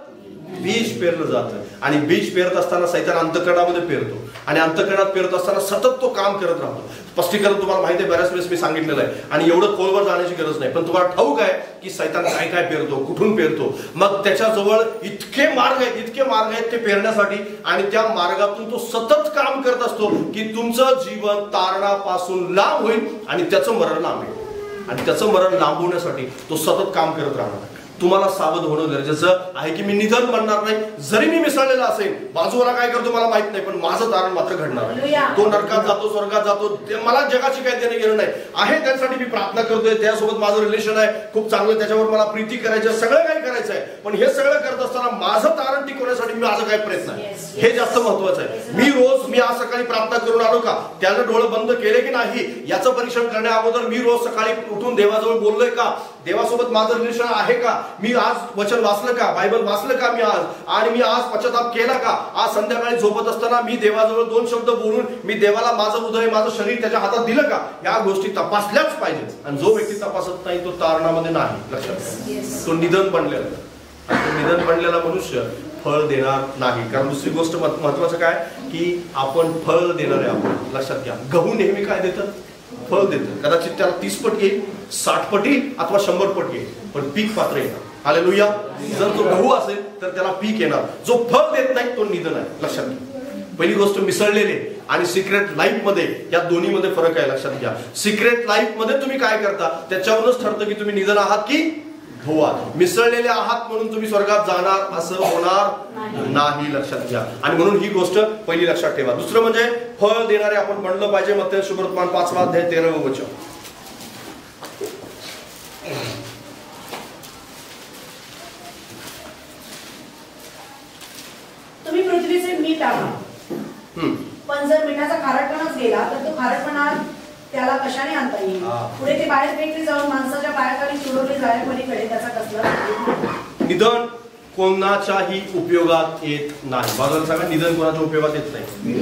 बीज पेरलं जातं. आणि बीज पेरत असताना सैतान अंतःकरणामध्ये पेरतो, आणि अंतःकरणात पेरत असताना सतत तो काम करत राहतो. स्पष्टीकरण तुम्हाला माहिती आहे, बऱ्याच वेळेस मी सांगितलेलं आहे, आणि एवढं खोलवर जाण्याची गरज नाही. पण तुम्हाला ठाऊक आहे की सैतान काय काय पेरतो, कुठून पेरतो. मग त्याच्याजवळ इतके मार्ग आहेत ते पेरण्यासाठी, आणि त्या मार्गातून तो सतत काम करत असतो की तुमचं जीवन तारणापासून लांब होईल आणि त्याचं मरण लांब होईल. आणि त्याचं मरण लांबवण्यासाठी तो सतत काम करत राहणार. तुम्हाला सावध होणं गरजेचं आहे की मी निधन बनणार नाही. जरी मी मिसळलेला असेल, बाजूला काय करतो मला माहित नाही, पण माझं तारण मात्र घडणार. तो नरकात जातो, स्वर्गात जातो, मला जगाची काही देणं घेणं नाही आहे. त्यासाठी मी प्रार्थना करतोय, त्यासोबत माझं रिलेशन आहे खूप चांगलं, त्याच्यावर मला प्रीती करायची आहे, सगळं काही करायचं आहे. पण हे सगळं करत असताना माझं तारण टिकवण्यासाठी माझा काय प्रयत्न आहे हे जास्त महत्वाचं आहे. मी आज सकाळी प्रार्थना करून आलो का, त्यानं डोळे बंद केले की नाही याचं परीक्षण करण्या अगोदर मी रोज सकाळी उठून देवाजवळ बोललोय का, देवासोबत माझं रिलेशन आहे का, मी आज वचन वाचलं का, बायबल वाचलं का मी आज, आणि मी आज पश्चाताप केला का. आज संध्याकाळी झोपत असताना मी देवाजवळ 2 शब्द बोलून मी देवाला माझं हृदय, माझं शरीर त्याच्या हातात दिलं का, या गोष्टी तपासल्याच पाहिजे. आणि जो व्यक्ती तपासत नाही तो तारणामध्ये नाही. लक्षात, तो निधन बनलेला मनुष्य फळ देणार नाही. कारण दुसरी गोष्ट महत्वाचं काय की आपण फळ देणार आहे. आपण लक्षात घ्या, गहू नेहमी काय देतात, फळ देतं. कदाचित त्याला 30 पट येईल, 60 पट येईल अथवा 100 पट येईल, पण पीक पात्र येणार. हालेलुया. जर तो गहू असेल तर त्याला पीक येणार. जो फळ देत नाही तो निधन आहे. लक्षात घ्या. पहिली गोष्ट मिसळलेले आणि सिक्रेट लाईफ मध्ये, या दोन्ही मध्ये फरक आहे. लक्षात घ्या, सिक्रेट लाईफ मध्ये तुम्ही काय करता त्याच्यावरूनच ठरतं की तुम्ही निधन आहात की गहू आहात. मिसळलेले आहात म्हणून तुम्ही स्वर्गात जाणार असं होणार नाही. लक्षात घ्या. आणि म्हणून ही गोष्ट पहिली लक्षात ठेवा. दुसरं म्हणजे फळ देणारे आपण म्हणलं पाहिजे. मत्तेय शुभवर्तमान 5 अध्याय 13 वचन.
तुम्ही पृथ्वीचे मीठ आहात, पण जर मिठाचा खारटपणाच गेला तर तो खारटपणा त्याला कशाने आणता येईल. पुढे ते बाहेर फेकले जाऊन माणसाच्या पायाखाली तुडवले जाण्या पलीकडे त्याचा कसला.
निधन कोणाच्याही उपयोगात येत नाही. बाजूला सांगा, निधन कोणाच्या उपयोगात येत नाही.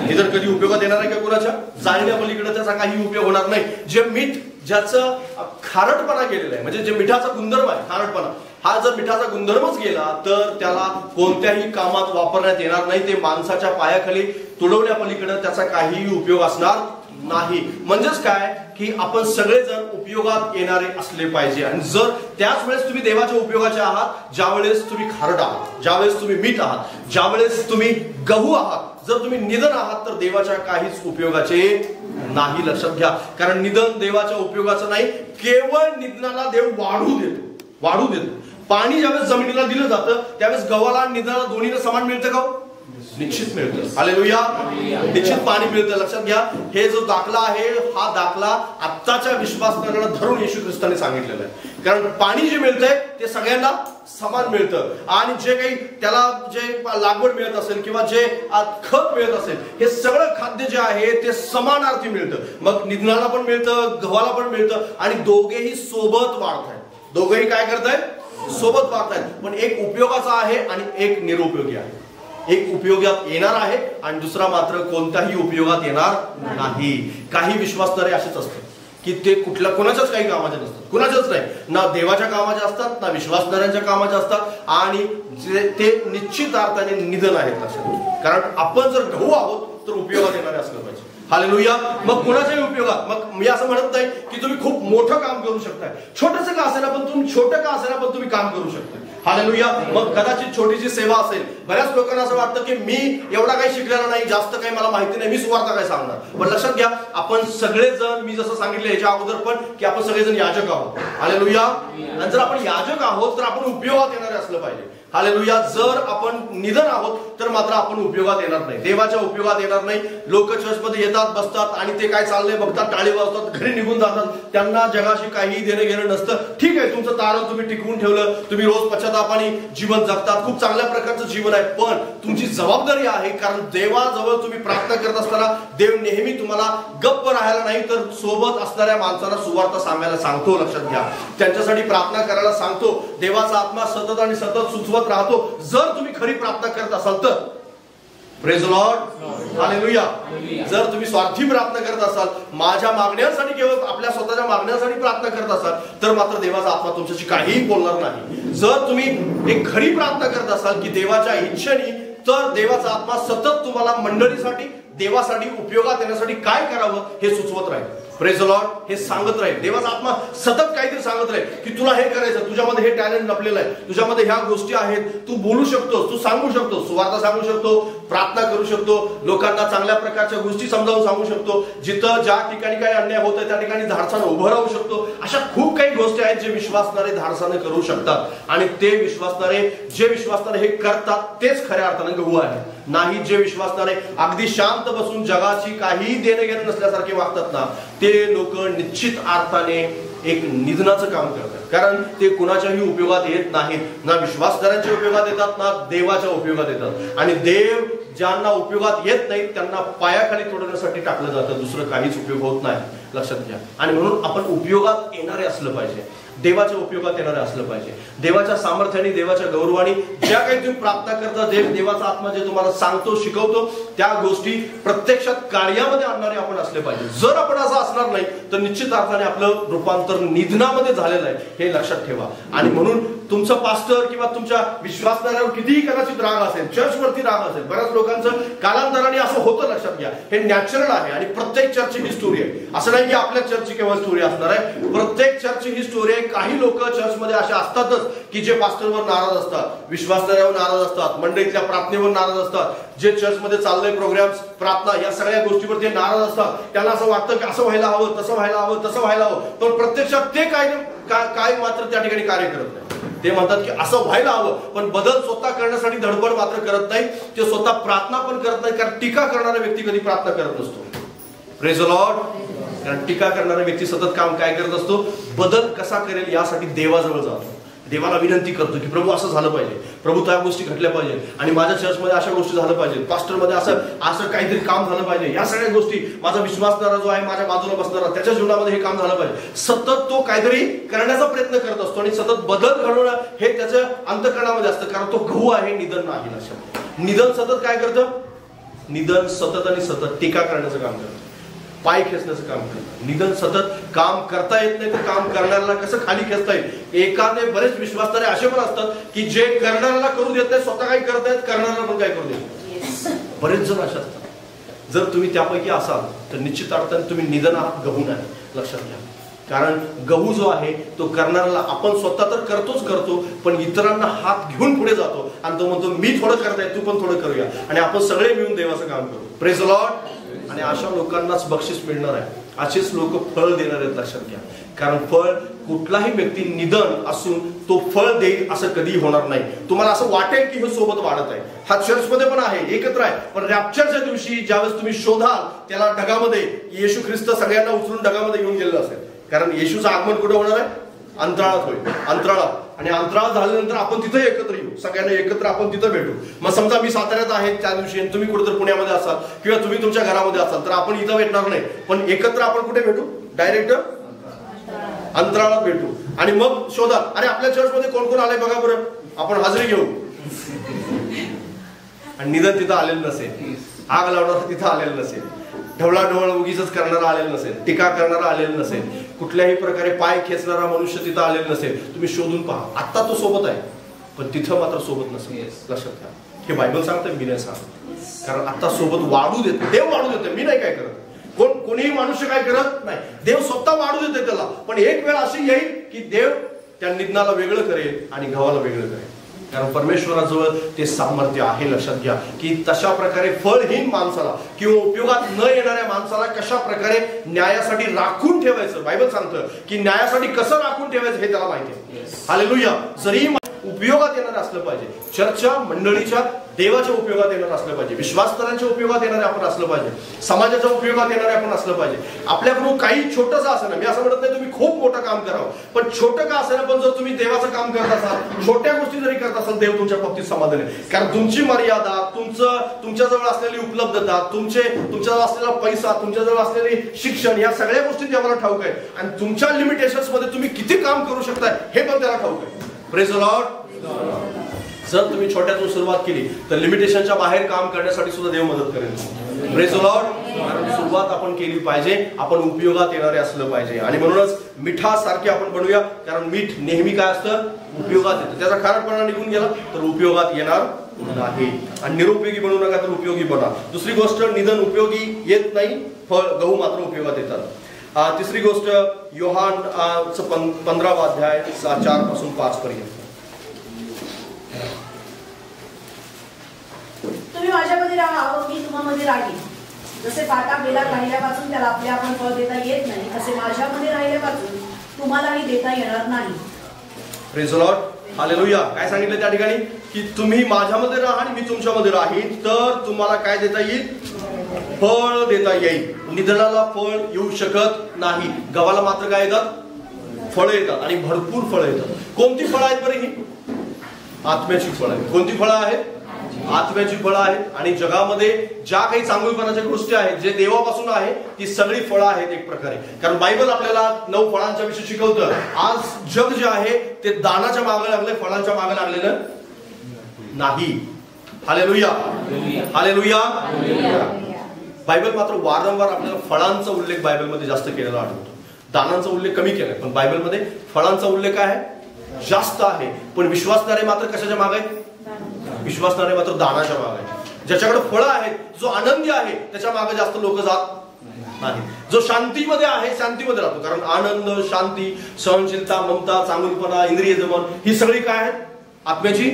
निधन कधी उपयोगात येणार आहे का कोणाच्या? जाळण्या पलीकडे त्याचा काही उपयोग होणार नाही. जे मीठ ज्याचं खारटपणा गेलेला आहे, म्हणजे जे मिठाचा गुणधर्म आहे खारटपणा, हा जर मिठाचा गुणधर्मच गेला तर त्याला कोणत्याही कामात वापरण्यात येणार नाही. ते माणसाच्या पायाखाली तुडवल्या पलीकडे त्याचा काहीही उपयोग असणार नाही. म्हणजेच काय की आपण सगळेजण उपयोगात येणारे असले पाहिजे. आणि जर त्याच वेळेस तुम्ही देवाच्या उपयोगाचे आहात, ज्यावेळेस तुम्ही खारट आहात, ज्यावेळेस तुम्ही मीठ आहात, ज्यावेळेस तुम्ही गहू आहात, जर तुम्ही निधन आहात तर देवाच्या काहीच उपयोगाचे नाही. लक्षात घ्या. कारण निधन देवाच्या उपयोगाचं नाही. केवळ निधनाला देव वाढू देतो. पाणी ज्यावेळेस जमिनीला दिलं जातं त्यावेळेस गव्हाला आणि निधनाला दोन्हीला समान मिळतं का? निश्चित मिळतं. हालेलुया. निश्चित पाणी मिळतं. लक्षात घ्या, हे जो दाखला आहे हा दाखला आत्ताच्या विश्वासणाऱ्यांना धरून येशू ख्रिस्ताने सांगितलेलं आहे. कारण पाणी जे मिळतंय ते सगळ्यांना समान मिळतं. आणि जे काही त्याला जे लागवड मिळत असेल किंवा जे खत मिळत असेल, हे सगळं खाद्य जे आहे ते समानार्थी मिळतं. मग निधनाला पण मिळतं, गव्हाला पण मिळतं, आणि दोघेही सोबत वाढतायत. दोघेही काय करतायत? सोबत वाढतायत. पण एक उपयोगाचा आहे आणि एक निरुपयोगी आहे. एक उपयोगात येणार आहे आणि दुसरा मात्र कोणत्याही उपयोगात येणार नाही. काही विश्वासणारे असेच असतात की ते कोणाच्याच काही कामाचे नसतात. कुणाच्याच नाही. ना देवाच्या कामाचे असतात, ना विश्वासणाऱ्यांच्या कामाचे असतात, आणि ते निश्चित अर्थाने निधन आहेत. लक्षात. कारण आपण जर गहू आहोत तर उपयोगात येणारे असलं पाहिजे. हालेलुया. मग कोणाच्याही उपयोगात. मग मी असं म्हणत नाही की तुम्ही खूप मोठं काम करू शकताय. छोटंसं का असेना पण तुम्ही तुम्ही काम करू शकताय. हालेलुया. मग कदाचित छोटीशी सेवा असेल. बऱ्याच लोकांना असं वाटतं की मी एवढा काही शिकलेला नाही, जास्त काही मला माहिती नाही, मी सुवार्ता काय सांगणार. पण लक्षात घ्या, आपण सगळेजण, मी जसं सांगितलं याच्या अगोदर पण, की आपण सगळेजण याजक आहोत. हालेलुया. आणि जर आपण याजक आहोत तर आपण उपयोगात येणारे असलं पाहिजे. हालेलुया. जर आपण निधन आहोत तर मात्र आपण उपयोगात येणार नाही, देवाच्या उपयोगात येणार नाही. लोक चर्चमध्ये येतात, बसतात आणि ते काय चाललंय बघतात, टाळी वाजतात, घरी निघून जातात. त्यांना जगाशी काही देणं घेणं नसतं. ठीक आहे, तुमचं तारण तुम्ही टिकवून ठेवलं, तुम्ही रोज पश्चातापाने जीवन जगतात, खूप चांगल्या प्रकारचं जीवन आहे. पण तुमची जबाबदारी आहे, कारण देवाजवळ तुम्ही प्रार्थना करत असताना देव नेहमी तुम्हाला गप्प राहायला नाही तर सोबत असणाऱ्या माणसांना सुवार्ता सांगायला सांगतो. लक्षात घ्या, त्यांच्यासाठी प्रार्थना करायला सांगतो. देवाचा आत्मा सतत आणि सतत सुचवत राहतो. जर तुम्ही खरी प्रार्थना करत असाल तर. Praise the Lord. हालेलुया. जर तुम्ही स्वार्थी प्रार्थना करत असाल, माझ्या मागण्यांसाठी, केवळ आपल्या स्वतःच्या मागण्यांसाठी प्रार्थना करत असाल तर मात्र देवाचा आत्मा तुमच्याशी काहीही बोलणार नाही. जर तुम्ही एक खरी प्रार्थना करत असाल की देवाच्या इच्छेने, तर देवाचा आत्मा सतत तुम्हाला मंडळीसाठी, देवासाठी, उपयोगात येण्यासाठी काय करावं हे सुचवत राहील. Praise the Lord. हे सांगत राहील. देवाचा आत्मा सतत काहीतरी सांगत राहील की तुला हे करायचं, तुझ्यामध्ये हे टॅलेंट लपलेलं आहे, तुझ्यामध्ये ह्या गोष्टी आहेत, तू बोलू शकतोस, तू सांगू शकतोस, सुवार्ता सांगू शकतो, प्रार्थना करू शकतो, लोकांना चांगल्या प्रकारच्या गोष्टी समजावून सांगू शकतो, जिथं ज्या ठिकाणी काही अन्याय होत आहे त्या ठिकाणी धाडसानं उभं राहू शकतो. अशा खूप काही गोष्टी आहेत जे विश्वासणारे धाडसानं करू शकतात. आणि ते जे विश्वासणारे हे करतात तेच खऱ्या अर्थानं गहू आहे. नाही जे विश्वासणारे अगदी शांत बसून जगाची काही देणं घेणं नसल्यासारखे वागतात ना, ते लोक निश्चित अर्थाने एक निधनाचं काम करतात. कारण ते कुणाच्याही उपयोगात येत नाहीत, ना विश्वासधाऱ्यांच्या उपयोगात येतात ना देवाच्या उपयोगात येतात. आणि देव ज्यांना उपयोगात येत नाही त्यांना पायाखाली तोडण्यासाठी टाकलं जातं, दुसरं काहीच उपयोग होत नाही, लक्षात घ्या. आणि म्हणून आपण उपयोगात येणारे असलं पाहिजे, देवाच्या उपयोगात येणारे असलं पाहिजे. देवाच्या सामर्थ्याने, देवाच्या गौरवाने ज्या काही तुम्ही प्रार्थना करता, देवाचा आत्मा जे तुम्हाला सांगतो, शिकवतो, त्या गोष्टी प्रत्यक्षात कार्यामध्ये आणणारे आपण असले पाहिजे. जर आपण असं असणार नाही तर निश्चित अर्थाने आपलं रूपांतर निधनामध्ये झालेलं आहे, हे लक्षात ठेवा. आणि म्हणून तुमचं पास्टर किंवा तुमच्या विश्वासणाऱ्यावर कितीही कदाचित राग असेल, चर्चवरती राग असेल, बऱ्याच लोकांचं कालांतराने असं होतं, लक्षात घ्या. हे नॅचरल आहे आणि प्रत्येक चर्चची ही स्टोरी आहे. असं नाही की आपल्या चर्चची केवळ स्टोरी असणार आहे, प्रत्येक चर्चची ही स्टोरी आहे. काही लोक चर्चमध्ये असे असतातच की जे पास्टरवर नाराज असतात, विश्वासणाऱ्यावर नाराज असतात, मंडळीतल्या प्रार्थनेवर नाराज असतात, जे चर्चमध्ये चाललंय प्रोग्राम्स, प्रार्थना, या सगळ्या गोष्टीवर ते नाराज असतात. त्यांना असं वाटतं की असं व्हायला हवं, तसं व्हायला हवं, तसं व्हायला हवं, पण प्रत्यक्षात ते काय मात्र त्या ठिकाणी कार्य करत नाही. ते म्हणतात की असं व्हायला हवं, पण बदल स्वतः करण्यासाठी धडपड मात्र करत नाही. ते स्वतः प्रार्थना पण करत नाही, कारण टीका करणारा व्यक्ती कधी प्रार्थना करत नसतो. Praise the Lord. कारण टीका करणारा व्यक्ती सतत काम काय करत असतो, बदल कसा करेल यासाठी देवाजवळ जातो, देवाला विनंती करतो की प्रभू असं झालं पाहिजे, प्रभू त्या गोष्टी घडल्या पाहिजे, आणि माझ्या चर्चमध्ये अशा गोष्टी झाल्या पाहिजे, पास्टरमध्ये असं काहीतरी काम झालं पाहिजे, या सगळ्या गोष्टी माझा विश्वासणारा जो आहे, माझ्या बाजूला बसणारा, त्याच्या जीवनामध्ये हे काम झालं पाहिजे. सतत तो काहीतरी करण्याचा प्रयत्न करत असतो आणि सतत बदल घडवणं हे त्याच्या अंतःकरणामध्ये असतं. कारण तो गहू आहे, निधन नाही. लक्षात. निधन सतत काय करतं, निधन सतत आणि सतत टीका करण्याचं काम करतं, पाय खेचण्याचं काम करतं. निधन सतत काम करता येत नाही तर काम करणाऱ्याला कसं खाली खेचता येईल. एकाने बरेच विश्वासणारे असे पण असतात की जे करणाऱ्याला करू देत नाही, स्वतः काही करत आहेत, करणाऱ्याला पण काय करू देत. बरेच जण असे असतात. जर तुम्ही त्यापैकी असाल तर निश्चित अर्थाने तुम्ही निधन आहात, गहू नाही, लक्षात घ्या. कारण गहू जो आहे तो करणाऱ्याला, आपण स्वतः तर करतो, पण इतरांना हात घेऊन पुढे जातो आणि तो म्हणतो मी थोडं करताय, तू पण थोडं करूया, आणि आपण सगळे मिळून देवाचं काम करू. Praise the Lord. आणि अशा लोकांनाच बक्षीस मिळणार आहे, असेच लोक फळ देणार आहेत, लक्षात घ्या. कारण फळ, कुठलाही व्यक्ती निधन असून तो फळ देईल असं कधी होणार नाही. तुम्हाला असं वाटेल की हे सोबत वाढत आहे, हा चर्चमध्ये पण आहे, एकत्र आहे, पण रॅप्चरच्या दिवशी ज्यावेळेस तुम्ही शोधाल त्याला ढगामध्ये, येशू ख्रिस्त सगळ्यांना उचलून ढगामध्ये घेऊन गेलेलं असेल. कारण येशूचं आगमन कुठे होणार आहे, अंतराळात होईल, अंतराळात. आणि अंतराळात झाल्यानंतर आपण तिथे एकत्र येऊ, सगळ्यांना एकत्र आपण तिथं भेटू. मग समजा मी साताऱ्यात आहे त्या दिवशी, तुम्ही कुठेतरी पुण्यामध्ये असाल किंवा तुम्ही तुमच्या घरामध्ये असाल, तर आपण इथं भेटणार नाही, पण एकत्र आपण कुठे भेटू, डायरेक्ट अंतराळात भेटू. आणि मग शोधा, अरे आपल्या चर्चमध्ये कोण कोण आलंय बघा बरं, आपण हजेरी घेऊ. आणि निधन तिथं आलेलं नसेल, आग लावणार तिथं आलेलं नसेल, ढवळाढवळ उगीच करणारा आलेलं नसेल, टीका करणारा आलेलं नसेल, कुठल्याही प्रकारे पाय खेचणारा मनुष्य तिथं आलेला नसेल. तुम्ही शोधून पहा. आता तो सोबत आहे पण तिथं मात्र सोबत नसेल, लक्षात घ्या. हे बायबल सांगतंय, मी नाही सांगत. कारण आता सोबत वाढू देते, देव वाढू देते, मी नाही काय करत, कोणीही मनुष्य काय करत नाही, देव स्वतः वाढू देते त्याला. पण एक वेळ अशी येईल की देव त्या निधनाला वेगळं करेल आणि गव्हाला वेगळं करेल. कारण परमेश्वराजवळ ते सामर्थ्य आहे, लक्षात घ्या. की तशा प्रकारे फळहीन माणसाला किंवा उपयोगात न येणाऱ्या माणसाला कशा प्रकारे न्यायासाठी राखून ठेवायचं, बायबल सांगतं की न्यायासाठी कसं राखून ठेवायचं हे त्याला माहिती आहे. हालेलुया. जरी उपयोगात येणार असलं पाहिजे, चर्चच्या मंडळीच्या देवाच्या उपयोगात येणार असलं पाहिजे, विश्वासणाऱ्यांच्या उपयोगात येणारे आपण असलं पाहिजे, समाजाच्या उपयोगात येणारे आपण असलं पाहिजे. आपल्याकडून काही छोटंसं असेल ना, मी असं म्हणत नाही तुम्ही खूप मोठं काम करावं, पण छोटं का असेल, पण जर तुम्ही देवाचं काम करत असाल, छोट्या गोष्टी जरी करत असाल, देव तुमच्या बाबतीत समाधान आहे. कारण तुमची मर्यादा, तुमच्याजवळ असलेली उपलब्धता, तुमच्याजवळ असलेला पैसा, तुमच्याजवळ असलेली शिक्षण, या सगळ्या गोष्टी देवाला ठाऊक आहे. आणि तुमच्या लिमिटेशन्स मध्ये तुम्ही किती काम करू शकताय हे पण त्याला ठाऊक आहे. Praise the Lord. जर तुम्ही छोट्यातून सुरुवात केली तर लिमिटेशनच्या बाहेर काम करण्यासाठी सुद्धा देव मदत करेल. Praise the Lord. कारण सुरुवात आपण केली पाहिजे, आपण उपयोगात येणारे असलं पाहिजे. आणि म्हणूनच मिठासारखे आपण बनूया, कारण मीठ नेहमी काय असतं, उपयोगात येतं. त्याचा खारटपणा निघून गेला तर उपयोगात येणार नाही. आणि निरुपयोगी बनवू नका तर उपयोगी बना. दुसरी गोष्ट, निधन उपयोगी येत नाही, गहू मात्र उपयोगात येतात. तिसरी गोष्ट, योहान 15वा अध्याय 4 पासून 5 पर्यंत.
तुम्ही माझ्यामध्ये जीवनामध्ये राहील. जसे पाटा बेलात राहिल्यापासून त्याला आपले आपण फळ देता येत नाही, तसे माझ्यामध्ये राहिल्यापासून तुम्हालाही देता येणार नाही.
Praise the Lord. हालेलुया. काय सांगितलं त्या ठिकाणी की तुम्ही माझ्यामध्ये राहा आणि मी तुमच्यामध्ये राहीन, तर तुम्हाला काय देता येईल? फळ देता येईल. निधनाला फळ येऊ शकत नाही, गव्हाला मात्र काय येतात? फळं येतात आणि भरपूर फळं येतात. कोणती फळं आहेत बरं? ही आत्म्याची फळं आहेत. कोणती फळं आहेत? आत्म्याची फळं आहेत. आणि जगामध्ये ज्या काही चांगुलपणाच्या गोष्टी आहेत, जे देवापासून आहे, ती सगळी फळं आहेत एक प्रकारे. कारण बायबल आपल्याला 9 फळांच्या विषयी शिकवतं. आज जग जे आहे ते दानाच्या मागे लागले, फळांच्या मागे लागलेलं नाही. Hallelujah, hallelujah. बायबल मात्र वारंवार आपल्याला फळांचा उल्लेख बायबलमध्ये जास्त केलेला आढळतो. दानांचा उल्लेख कमी केलाय, पण बायबलमध्ये फळांचा उल्लेख आहे जास्त आहे. पण विश्वासणारे मात्र कशाच्या मागे आहेत? विश्वासणारे मात्र दानाच्या मागे आहेत. ज्याच्याकडे फळं आहेत, जो आनंदी आहे, त्याच्या मागे जास्त लोक जात नाही. जो शांतीमध्ये आहे, शांतीमध्ये राहतो. कारण आनंद, शांती, सहनशीलता, ममता, चांगुलपणा, इंद्रिय दमन ही सगळी काय आहेत? आत्म्याची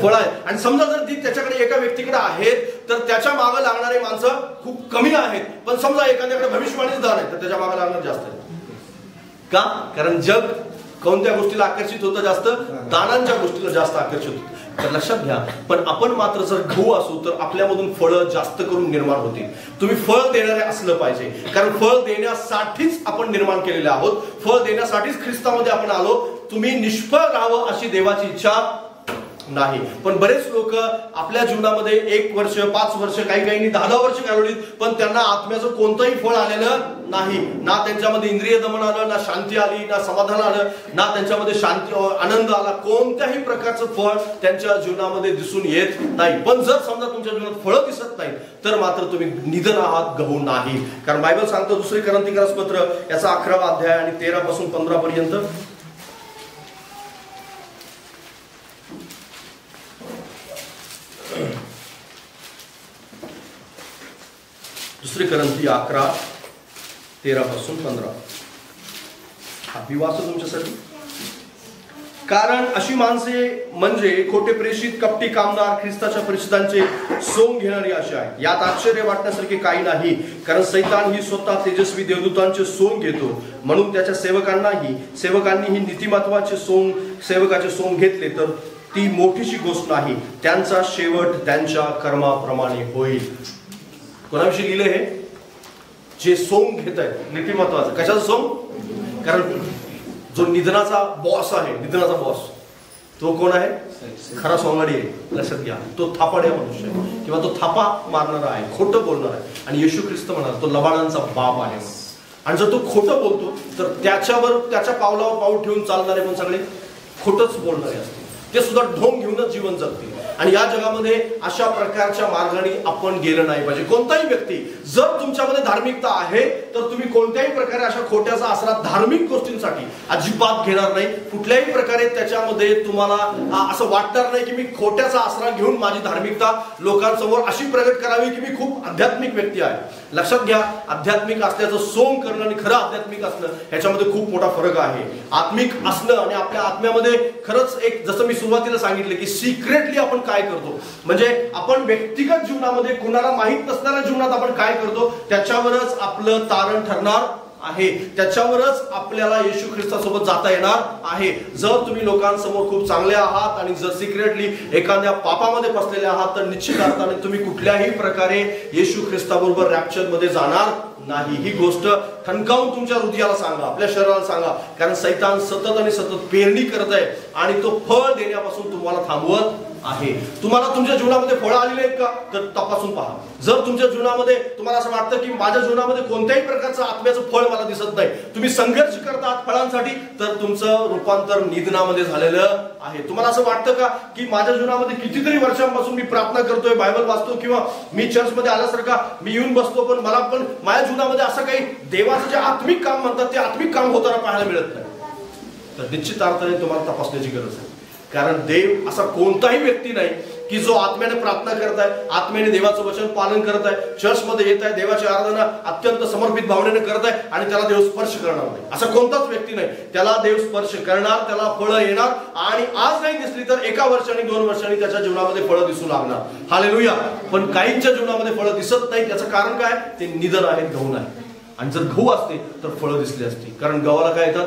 फळं आहेत. आणि समजा जर ती त्याच्याकडे एका व्यक्तीकडे आहेत, तर त्याच्या मागे लागणारे माणसं खूप कमी आहेत. पण समजा एखाद्याकडे भविष्यवाणीच दान आहे, तर त्याच्या मागे लागणार जास्त आहे. का? कारण जग कोणत्या गोष्टीला आकर्षित होतं? जास्त दानांच्या गोष्टीला जास्त आकर्षित होतं. तर लक्षात घ्या. पण आपण मात्र जर गहू असू, तर आपल्यामधून फळं जास्त करून निर्माण होतील. तुम्ही फळ देणारे असलं पाहिजे, कारण फळ देण्यासाठीच आपण निर्माण केलेले आहोत. फळ देण्यासाठीच ख्रिस्तामध्ये आपण आलो. तुम्ही निष्फळ राहावं अशी देवाची इच्छा नाही. पण बरेच लोक आपल्या जीवनामध्ये 1 वर्ष, 5 वर्ष, काही 10 वर्ष घालवलीत, पण त्यांना आत्म्याचं कोणतंही फळ आलेलं नाही. ना त्यांच्यामध्ये इंद्रिय दमन आलं, ना शांती आली, ना समाधान आलं, ना त्यांच्यामध्ये शांती आनंद आला. कोणत्याही प्रकारचं फळ त्यांच्या जीवनामध्ये दिसून येत नाही. पण जर समजा तुमच्या जीवनात फळं दिसत नाही, तर मात्र तुम्ही निधन आहात, गहू नाही. कारण बायबल सांगतो 2 कोरिंथियस पत्र याचा 11वा अध्याय आणि 13 पासून 15 पर्यंत. 2 कोरिंथी 11, 13 पासून 15. मी वाचतो तुमच्यासाठी. कारण अशी माणसे म्हणजे खोटे प्रेषित, कपटी कामदार, ख्रिस्ताच्या परिचितांचे सोंग घेणारी अशी आहे. यात आश्चर्य वाटण्यासारखे काही नाही, कारण सैतान ही स्वतः तेजस्वी देवदूतांचे सोंग घेतो. म्हणून त्याच्या सेवकांनीही नीतिमत्वाचे सेवकाचे सोंग घेतले, तर ती मोठीशी गोष्ट नाही. त्यांचा शेवट त्यांच्या कर्माप्रमाणे होईल. कोणाविषयी लिहिलं हे? जे सोंग घेत आहेत नीतिमत्वाचं. कशाचं सोंग? कारण जो निधनाचा बॉस आहे, निधनाचा बॉस, तो कोण आहे? खरा सोंगाडी आहे. लक्षात घ्या. तो थापाड्या मनुष्य आहे, किंवा तो थापा मारणारा आहे, खोटं बोलणार आहे. आणि येशू ख्रिस्त म्हणाला तो लबाडांचा बाप आहे. आणि जर तो खोटं बोलतो, तर त्याच्यावर त्याच्या पावलावर पाऊल ठेवून चालणारे पण सगळे खोटंच बोलणारे असतील. ते सुद्धा ढोंग घेऊनच जीवन जगतील. आणि या जगामध्ये अशा प्रकारच्या मार्गाने आपण गेलं नाही पाहिजे. कोणताही व्यक्ती जर तुमच्यामध्ये धार्मिकता आहे, तर तुम्ही कोणत्याही प्रकारे अशा खोट्याचा आसरा धार्मिक गोष्टींसाठी अजिबात घेणार नाही. कुठल्याही प्रकारे त्याच्यामध्ये तुम्हाला असं वाटणार नाही की मी खोट्याचा आसरा घेऊन माझी धार्मिकता लोकांसमोर अशी प्रगट करावी की मी खूप आध्यात्मिक व्यक्ती आहे. लक्षात घ्या, आध्यात्मिक असल्याचं सोंग करणं आणि खरं आध्यात्मिक असणं ह्याच्यामध्ये खूप मोठा फरक आहे. आत्मिक असणं आणि आपल्या आत्म्यामध्ये खरंच एक, जसं मी सुरुवातीला सांगितलं की सिक्रेटली आपण काय करतो, म्हणजे आपण व्यक्तिगत जीवनामध्ये कुणाला माहीत नसणाऱ्या जीवनात आपण काय करतो, त्याच्यावरच आपलं तारण ठरणार आहे. त्याच्यावरच आपल्याला येशू ख्रिस्तासोबत जाता येणार आहे. जर तुम्ही लोकांसमोर खूप चांगले आहात आणि जर सिक्रेटली एखाद्या पापामध्ये फसलेले आहात, तर निश्चित अर्थाने तुम्ही कुठल्याही प्रकारे येशू ख्रिस्ताबरोबर रॅप्चर मध्ये जाणार नाही. ही गोष्ट ठणकावून तुमच्या हृदयाला सांगा, आपल्या शरीराला सांगा. कारण सैतान सतत आणि सतत पेरणी करत आहे आणि तो फळ देण्यापासून तुम्हाला थांबवत आहे. तुम्हाला तुमच्या जीवनामध्ये फळं आलेली आहेत का, तर तपासून पहा. जर तुमच्या जीवनामध्ये तुम्हाला असं वाटतं की माझ्या जीवनामध्ये कोणत्याही प्रकारचं आत्म्याचं फळ मला दिसत नाही, तुम्ही संघर्ष करतात फळांसाठी, तर तुमचं रूपांतर निधनामध्ये झालेलं आहे. तुम्हाला असं वाटतं का की माझ्या जीवनामध्ये कितीतरी वर्षांपासून मी प्रार्थना करतोय, बायबल वाचतो, किंवा मी चर्चमध्ये आल्यासारखा मी येऊन बसतो, पण मला पण माझ्या जीवनामध्ये असं काही देवाचं जे आत्मिक काम म्हणतात ते आत्मिक काम होताना पाहायला मिळत नाही, तर निश्चित अर्थाने तुम्हाला तपासण्याची गरज आहे. कारण देव असा कोणताही व्यक्ती नाही की जो आत्म्याने प्रार्थना करत आहे, आत्म्याने देवाचं वचन पालन करत आहे, चर्चमध्ये येत आहे, देवाची आराधना अत्यंत समर्पित भावनेने करत आहे आणि त्याला देव स्पर्श करणार नाही. असा कोणताच व्यक्ती नाही. त्याला देव स्पर्श करणार, त्याला फळं येणार आणि आज नाही दिसली तर 1 वर्षाने 2 वर्षांनी त्याच्या जीवनामध्ये फळं दिसू लागणार. हालेलुया. पण काहींच्या जीवनामध्ये फळं दिसत नाही. त्याचं कारण काय? ते निधन आहेत, गहू नाही. आणि जर गहू असते तर फळं दिसली असती. कारण गव्हाला काय येतात?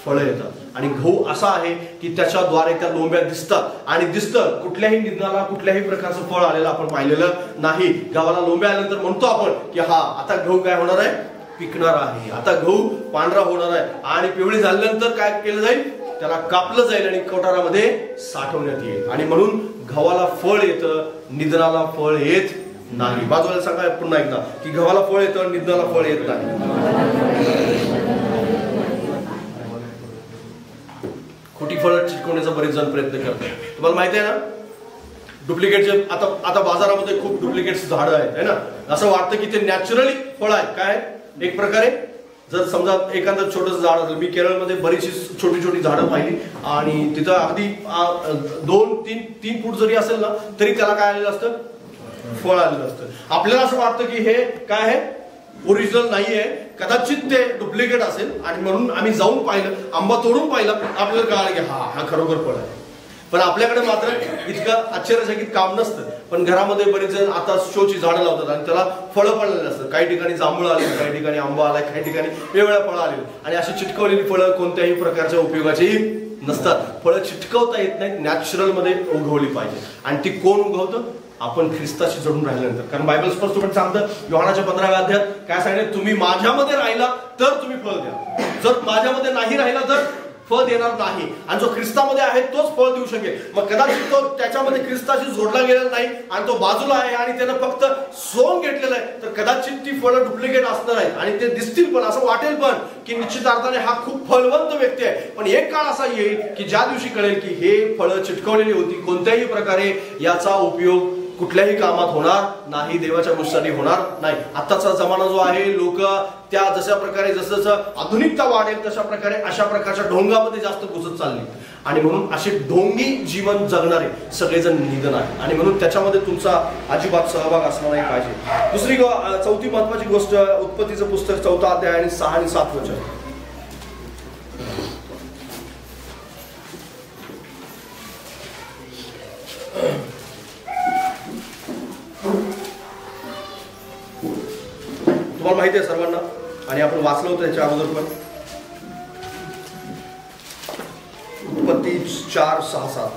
फळं येतात. आणि गहू असा आहे की त्याच्याद्वारे त्या लोंब्या दिसतात आणि दिसतं. कुठल्याही निधनाला कुठल्याही प्रकारचं फळ आलेलं आपण पाहिलेलं नाही. गव्हाला लोंब्या आल्यानंतर म्हणतो आपण की हा आता गहू काय होणार आहे? पिकणार आहे. आता गहू पांढरा होणार आहे आणि पिवळी झाल्यानंतर काय केलं जाईल? त्याला कापलं जाईल आणि कोठारामध्ये साठवण्यात येईल. आणि म्हणून गव्हाला फळ येतं, निधनाला फळ येत नाही. बाजूला सांगा पुन्हा एकदा की गव्हाला फळ येतं, निधनाला फळ येत नाही. खोटी फळं चिटकवण्याचा बरेच जण प्रयत्न करतात. तुम्हाला माहिती आहे ना, डुप्लिकेटचे आता बाजारामध्ये खूप डुप्लिकेट झाडं आहेत, है ना. असं वाटतं की ते नॅचरली फळ आहेत. काय एक प्रकारे जर समजा एखादं छोटंसं झाड असेल, मी केरळमध्ये बरीचशी छोटी छोटी झाडं पाहिली आणि तिथं अगदी 2-3 फूट जरी असेल ना तरी त्याला काय आलेलं असतं? फळ आलेलं असतं. आपल्याला असं वाटतं की हे काय आहे? ओरिजिनल नाहीये, कदाचित ते डुप्लिकेट असेल. आणि म्हणून आम्ही जाऊन पाहिलं, आंबा तोडून पाहिला, आपल्याला कळालं की हा खरोखर फळ आहे. पण आपल्याकडे मात्र इतकं आश्चर्यचकित काम नसतं. पण घरामध्ये बरेच जण आता शोची झाडं लावतात आणि त्याला फळं पडलेली असतात. काही ठिकाणी जांभूळ आले, काही ठिकाणी आंबा आलाय, काही ठिकाणी वेगवेगळ्या फळं आलेली. आणि अशी चिटकवलेली फळं कोणत्याही प्रकारच्या उपयोगाची नसतात. फळं चिटकवता येत नाहीत, नॅचरल मध्ये उगवली पाहिजे. आणि ती कोण उगवतं? आपण ख्रिस्ताशी जडून राहिल्यानंतर. कारण बायबल स्पष्टपणे सांगतं, योहानाच्या 15व्या अध्यायात काय सांगितलं? तुम्ही माझ्यामध्ये राहिला तर तुम्ही फळ द्या, जर माझ्यामध्ये नाही राहिला तर फळ देणार नाही. आणि जो ख्रिस्तामध्ये आहे तोच फळ देऊ शकेल. मग कदाचित तो त्याच्यामध्ये ख्रिस्ताशी जोडला गेलेला नाही आणि तो बाजूला आहे आणि त्यानं फक्त सोंग घेतलेलं आहे, तर कदाचित ती फळं डुप्लिकेट असणार आहेत आणि ते दिसतील पण, असं वाटेल पण की निश्चितार्थाने हा खूप फळवंत व्यक्ती आहे. पण एक काळ असा येईल की ज्या दिवशी कळेल की हे फळं चिटकवलेली होती, कोणत्याही प्रकारे याचा उपयोग कुठल्याही कामात होणार नाही, देवाच्या गोष्टीसाठी होणार नाही. आताचा जमाना जो आहे, लोक त्या जशा प्रकारे जसं आधुनिकता वाढेल तशा प्रकारे अशा प्रकारच्या ढोंगामध्ये जास्त घुसत चालली. आणि म्हणून असे ढोंगी जीवन जगणारे सगळेजण निधन आहे. आणि म्हणून त्याच्यामध्ये तुमचा अजिबात सहभाग असला नाही पाहिजे. दुसरी चौथी महत्वाची गोष्ट, उत्पत्तीचं पुस्तक 4 अध्याय आणि 6 आणि 7 वचन. तुम्हाला माहिती आहे सर्वांना आणि आपण वाचलं होतं याच्या अगोदर पण. उत्पत्ती 4:6-7.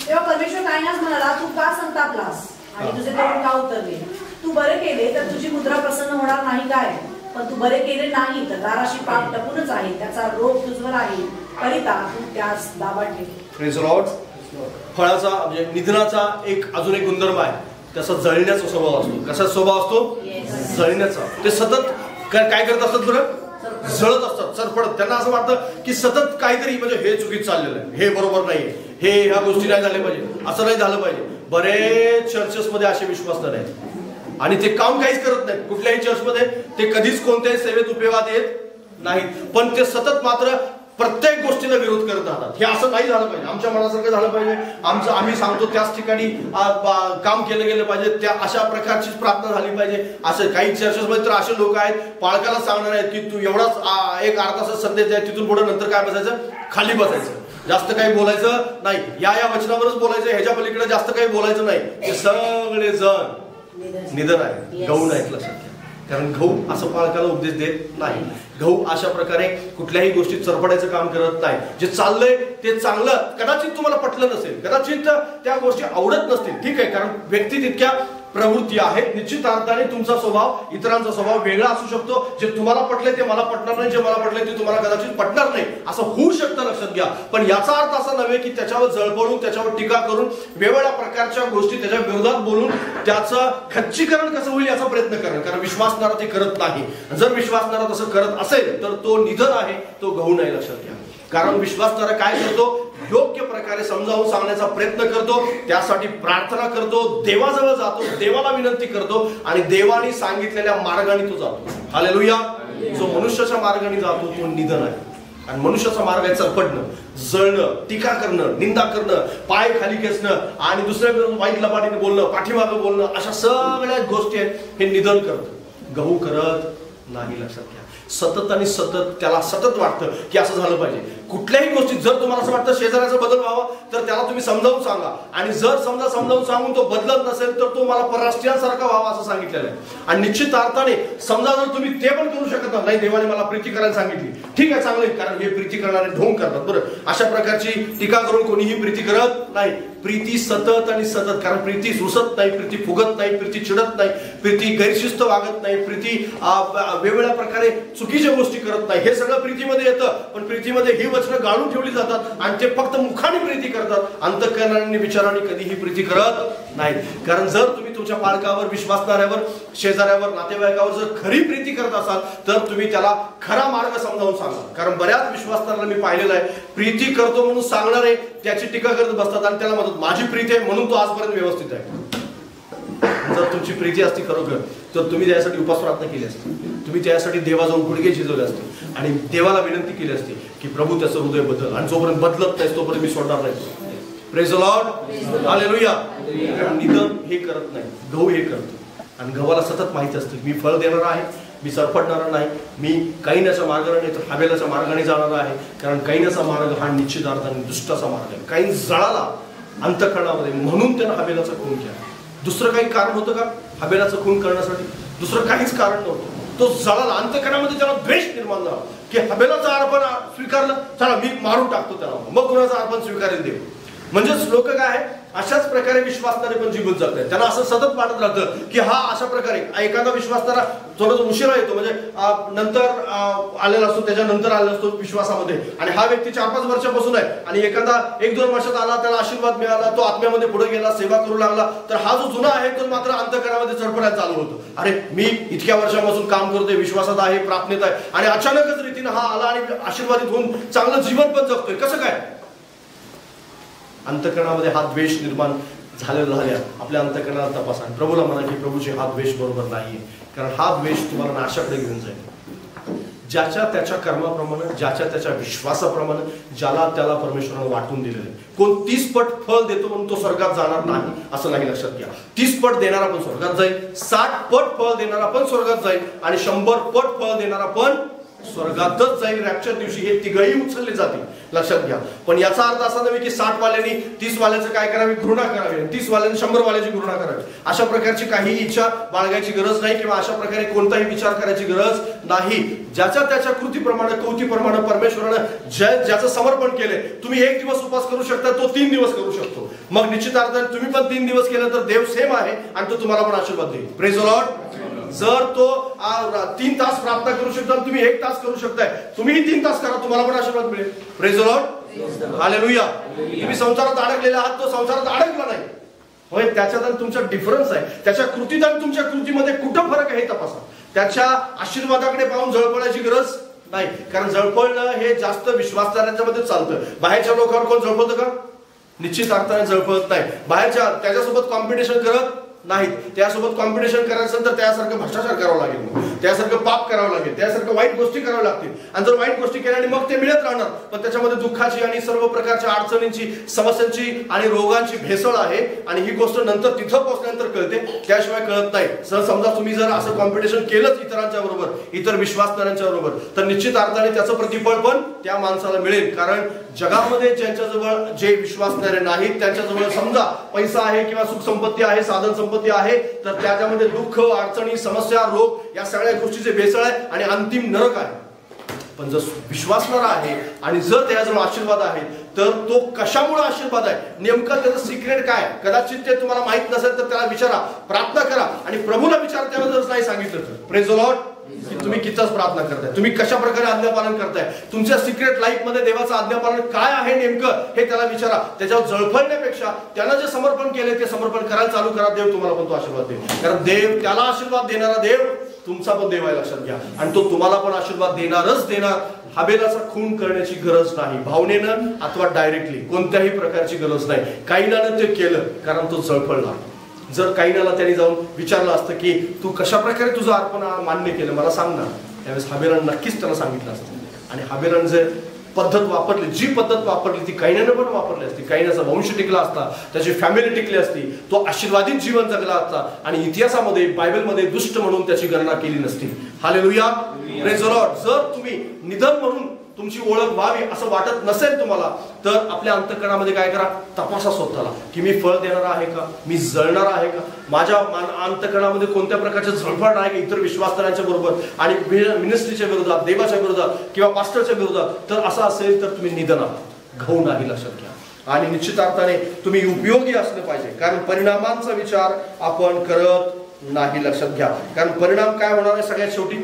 तेव्हा परमेश्वर कायनास म्हणाला, तू का संतापलास आणि तुझे तोंड का उतरले? तू बरे केले तर तुझी मुद्रा प्रसन्न होणार नाही काय? पण तू बरे केले नाही तर दाराशी पाक टपूनच आहे, त्याचा रोग तुझवर आहे, करिता तू त्यास दाबा ठेव. Praise the Lord.
फळाचा म्हणजे निधनाचा एक अजून एक गुणधर्म आहे, त्याचा जळण्याचा स्वभाव असतो. कसा स्वभाव असतो? जळण्याचा. ते सतत काय करत असतात बरं? जळत असतात, सरपडत. त्यांना असं वाटतं की सतत काहीतरी म्हणजे हे चुकीचं चाललेलं आहे, हे बरोबर नाहीये, हे ह्या गोष्टी नाही झाल्या पाहिजे, असं नाही झालं पाहिजे. बरेच चर्चेसमध्ये असे विश्वासदार आहेत आणि ते काम काहीच करत नाहीत. कुठल्याही चर्चमध्ये ते कधीच कोणत्याही सेवेत उपयोगात येत नाहीत, पण ते सतत मात्र प्रत्येक गोष्टीला विरोध करत राहतात. हे असं नाही झालं पाहिजे, आमच्या मनासारखं झालं पाहिजे, आम्ही सांगतो त्याच ठिकाणी काम केलं गेलं पाहिजे, त्या अशा प्रकारचीच प्रार्थना झाली पाहिजे. असं काही चर्चेसमध्ये तर असे लोक आहेत, पालकाला सांगणार आहेत की तू एवढाच एक अर्धा तास संदेश आहे, तिथून पुढे नंतर काय बसायचं? खाली बसायचं, जास्त काही बोलायचं नाही, या वचनावरच बोलायचं, ह्याच्या पलीकडे जास्त काही बोलायचं नाही. हे सगळे जण निधन आहे, गहू नाहीत. लक्षात घ्या. कारण गहू असं पालकाला उपदेश देत नाही. गहू अशा प्रकारे कुठल्याही गोष्टीत चरफडायचं काम करत नाही. जे चाललंय ते चांगलं कदाचित तुम्हाला पटलं नसेल, कदाचित त्या गोष्टी आवडत नसतील, ठीक आहे, कारण व्यक्ती तितक्या प्रवृत्ती आहेत. निश्चित अर्थाने तुमचा स्वभाव इतरांचा स्वभाव वेगळा असू शकतो. जे तुम्हाला पटले ते मला पटणार नाही, जे मला पटले ते तुम्हाला कदाचित पटणार नाही, असं होऊ शकतं. लक्षात घ्या. पण याचा अर्थ असा नव्हे की त्याच्यावर जळपडून, त्याच्यावर टीका करून, वेगवेगळ्या प्रकारच्या गोष्टी त्याच्या विरोधात बोलून त्याचं खच्चीकरण कसं होईल याचा प्रयत्न करा. कारण विश्वासणारा ते करत नाही. जर विश्वासणारा तसं करत असेल तर तो निधन आहे, तो गहू नाही. लक्षात घ्या. कारण विश्वासणारा काय करतो? योग्य प्रकारे समजावून सांगण्याचा प्रयत्न करतो, त्यासाठी प्रार्थना करतो, देवाजवळ जातो, देवाला विनंती करतो आणि देवाने सांगितलेल्या मार्गाने तो जातो. हालेलुया. जो मनुष्याच्या मार्गाने जातो तो निधन आहे. आणि मनुष्याचा मार्ग आहे चरफडणं, जळणं, टीका करणं, निंदा करणं, पाय खाली खेचणं आणि दुसऱ्या विरुद्ध वाईट लबाडीने बोलणं, पाठीमागं बोलणं, अशा सगळ्या गोष्टी आहेत. हे निधन करतं, गहू करत नाही. लक्षात घ्या. सतत आणि सतत त्याला सतत वाटतं की असं झालं पाहिजे. कुठल्याही गोष्टीत जर तुम्हाला असं वाटतं शेजाऱ्याचा बदल व्हावा तर त्याला तुम्ही समजावून सांगा. आणि जर समजा समजावून सांगून तो बदलत नसेल तर तो मला परराष्ट्रीयांसारखा व्हावा असं सांगितलेलं आहे. आणि निश्चित अर्थाने समजा जर तुम्ही ते पण करू शकत नाही, देवाने मला प्रीती करायला सांगितली, ठीक आहे, चांगलं आहे, कारण हे प्रीती करणारे ढोंग करतात. बरं, अशा प्रकारची टीका करून कोणीही प्रीती करत नाही. प्रीती सतत आणि सतत, कारण प्रीती रुसत नाही, प्रीती फुगत नाही, प्रीती चिडत नाही, प्रीती गैरशिस्त वागत नाही, प्रीती वेगवेगळ्या प्रकारे चुकीच्या गोष्टी करत नाही. हे सगळं प्रीतीमध्ये येतं. पण प्रीतीमध्ये ही वचनं गाळून ठेवली जातात आणि ते फक्त मुखाने प्रीती करतात, अंतःकरणाने विचाराने कधीही प्रीती करत नाहीत. कारण जर तुम्ही तुमच्या पालकावर, विश्वासणाऱ्यावर, शेजाऱ्यावर, नातेवाईकावर जर खरी प्रीती करत असाल तर तुम्ही त्याला खरा मार्ग समजावून सांगा. कारण बऱ्याच विश्वासणाऱ्याला मी पाहिलेलं आहे, प्रीती करतो म्हणून सांगणारे त्याची टीका करत बसतात आणि त्याला म्हणतात माझी प्रीती आहे म्हणून तो आजपर्यंत व्यवस्थित आहे. जर तुमची प्रीती असती खरोखर तर तुम्ही त्यासाठी उपास प्रार्थना केली असती, तुम्ही त्यासाठी देवाजाऊन गुडघे झिजवले असते आणि देवाला विनंती केली असती की प्रभू त्याचं हृदय बदल, आणि जोपर्यंत बदलत नाही तोपर्यंत मी सोडणार नाही. Praise the Lord, hallelujah. निधन हे करत नाही, गहू हे करतो. आणि गव्हाला सतत माहिती असतं मी फळ देणार आहे, मी सरपडणार नाही, मी कैनाच्या मार्गाने नाही तर हाबेलाच्या मार्गाने जाणार आहे. कारण कैनाचा मार्ग हा निश्चित अर्थाने दुष्टाचा मार्ग आहे. कैन जळाला अंतःकरणामध्ये म्हणून त्यानं हाबेलाचा खून केला. दुसरं काही कारण होतं का हाबेलाचं खून करण्यासाठी? दुसरं काहीच कारण नव्हतं. तो जळाला, अंतःकरणामध्ये त्याला द्वेष निर्माण झाला की हाबेलाचं अर्पण स्वीकारलं, चला मी मारून टाकतो त्याला, मग कुणाचं अर्पण स्वीकारेल देव. म्हणजेच लोक काय आहे, अशाच प्रकारे विश्वासणारे पण जीवन जगतात. त्यांना असं सतत वाटत राहतं की हा अशा प्रकारे एखादा विश्वासणारा थोडं उशिरा येतो, म्हणजे नंतर आलेला असतो, त्याच्यानंतर आलेला असतो विश्वासामध्ये, आणि हा व्यक्ती 4-5 वर्षापासून आहे आणि एखादा 1-2 वर्षात आला, त्याला आशीर्वाद मिळाला, तो आत्म्यामध्ये पुढे गेला, सेवा करू लागला, तर हा जो जुना आहे तो मात्र अंतःकरणामध्ये चडपडायला चालू होतो. अरे मी इतक्या वर्षापासून काम करतोय, विश्वासात आहे, प्रार्थनेत आहे, आणि अचानकच रीतीनं हा आला आणि आशीर्वादित होऊन चांगलं जीवन पण जगतोय. कसं काय? अंतःकरणामध्ये हा द्वेष निर्माण झालेला झाल्या. आपल्या अंतःकरणाला तपासा, प्रभूला म्हणा की प्रभूचे हा द्वेष बरोबर नाहीये, कारण हा द्वेष तुम्हाला नाशाकडे घेऊन जाईल. ज्याच्या त्याच्या कर्माप्रमाणे, ज्याच्या त्याच्या विश्वासाप्रमाणे ज्याला त्याला परमेश्वराने वाटून दिलेलं आहे. कोण 30 पट फळ देतो म्हणून तो स्वर्गात जाणार नाही असं नाही, लक्षात घ्या. 30 पट देणारा पण स्वर्गात जाईल, 60 पट फळ देणारा पण स्वर्गात जाईल, आणि 100 पट फळ देणारा पण स्वर्गातच जाईल. रॅप्चर दिवशी हे तिघही उचलले जातील, लक्षात घ्या. पण याचा अर्थ असा नव्हे की 60 वाल्यांनी 30 वाल्याचं काय करावे, घृणा करावी, 30 वाल्यांनी 100 वाल्याची घृणा करावी. अशा प्रकारची काही इच्छा बाळगायची गरज नाही, किंवा अशा प्रकारे कोणताही विचार करायची गरज नाही. ज्याच्या त्याच्या कृतीप्रमाणे, कृतीप्रमाणे परमेश्वरानं ज्याचं समर्पण केलंय, तुम्ही 1 दिवस उपवास करू शकता, तो 3 दिवस करू शकतो. मग निश्चित अर्थाने तुम्ही पण 3 दिवस केलं तर देव सेम आहे आणि तो तुम्हाला पण आशीर्वाद देईल. Praise the Lord. जर तो 3 तास प्रार्थना करू शकता, तुम्ही 1 तास करू शकताय, तुम्हीही 3 तास करा, तुम्हाला पण आशीर्वाद मिळेल. Praise the Lord, hallelujah. तुम्ही संसारात अडकलेला आहात, तो संसारात अडकला नाही होय. त्याच्यात आणि तुमचा डिफरन्स आहे, त्याच्या कृतीत आणि तुमच्या कृतीमध्ये कुठं फरक आहे हे तपासा. त्याच्या आशीर्वादाकडे पाहून जळपळायची गरज नाही, कारण जळपळणं हे जास्त विश्वासदारांच्या मध्ये चालतं. बाहेरच्या लोकांवर कोण जळपळतं का? निश्चित अर्थाने जळपळत नाही. बाहेरच्या त्याच्यासोबत कॉम्पिटिशन करत नाहीत. त्यासोबत कॉम्पिटिशन करायचं असेल तर त्यासारखं भ्रष्टाचार करावं लागेल, त्यासारखं पाप करावं लागेल, त्यासारखं वाईट गोष्टी कराव्या लागतील. आणि जर वाईट गोष्टी केल्याने मग ते मिळत राहणार, पण त्याच्यामध्ये दुःखाची आणि सर्व प्रकारच्या अडचणींची, समस्यांची आणि रोगांची भेसळ आहे. आणि ही गोष्ट नंतर तिथं पोहोचल्यानंतर कळते, त्याशिवाय कळत नाही. जर समजा तुम्ही जर असं कॉम्पिटिशन केलंच इतरांच्या बरोबर, इतर विश्वासणाऱ्यांच्या बरोबर, तर निश्चित अर्थाने त्याचं प्रतिफळ पण त्या माणसाला मिळेल. कारण जगामध्ये ज्यांच्याजवळ जे विश्वासणारे नाहीत त्यांच्याजवळ समजा पैसा आहे किंवा सुख संपत्ती आहे, साधन संपत्ती आहे, तर त्याच्यामध्ये दुःख, अडचणी, समस्या, रोग या सगळ्या गोष्टीचे भेसळ आहे आणि अंतिम नरक आहे. पण जर विश्वासणारा आहे आणि जर त्याच्याजवळ आशीर्वाद आहे, तर तो कशामुळे आशीर्वाद आहे, नेमकं त्याचं सिक्रेट काय, कदाचित ते तुम्हाला माहित नसेल तर त्याला विचारा, प्रार्थना करा आणि प्रभूला विचारा. त्याला जर नाही सांगितलं तर प्रेज द लॉर्ड, की तुम्ही कितीच प्रार्थना करताय, तुम्ही कशा प्रकारे आज्ञापालन करताय, तुमच्या सिक्रेट लाईफ मध्ये देवाचं आज्ञापालन काय आहे नेमकं हे त्याला विचारा. त्याच्यावर जळफळण्यापेक्षा त्याला जे समर्पण केले ते समर्पण करायला चालू करा. देव तुम्हाला पण तो आशीर्वाद देईल, कारण देव, त्याला आशीर्वाद देणारा देव तुमचा पण देव आहे, लक्षात घ्या. आणि तो तुम्हाला पण आशीर्वाद देणारच देणार. हाबेलाचा खून करण्याची गरज नाही, भावनेनं अथवा डायरेक्टली, कोणत्याही प्रकारची गरज नाही. कैनानं ते केलं कारण तो जळफळला. जर कैनाला त्यांनी जाऊन विचारलं असतं की तू कशा प्रकारे तुझं अर्पण मान्य केलं मला सांग ना, त्यावेळेस हाबेलानं नक्कीच त्याला सांगितलं असतं आणि हाबेलाने जे पद्धत वापरली, जी पद्धत वापरली ती कैनाने पण वापरली असती. कैनाचा वंश टिकला असता, त्याची फॅमिली टिकली असती, तो आशीर्वादित जीवन जगला असता आणि इतिहासामध्ये बायबलमध्ये दुष्ट म्हणून त्याची गणना केली नसती. Hallelujah, praise the Lord. जर तुम्ही निधन म्हणून तुमची ओळख व्हावी असं वाटत नसेल तुम्हाला, तर आपल्या अंतःकरणामध्ये काय करा, तपासा स्वतःला की मी फळ देणार आहे का, मी जळणार आहे का, माझ्या अंतःकरणामध्ये कोणत्या प्रकारचे झळफळ आहे का इतर विश्वासदारांच्या बरोबर आणि मिनिस्ट्रीच्या विरोधात, देवाच्या विरोधात किंवा पास्टरच्या विरोधात. तर असं असेल तर तुम्ही निधनात घाऊ नाही लक्षात घ्या. आणि निश्चितार्थाने तुम्ही उपयोगी असलं पाहिजे, कारण परिणामांचा विचार आपण करत नाही. लक्षात घ्या, कारण परिणाम काय होणार आहे, सगळ्यात शेवटी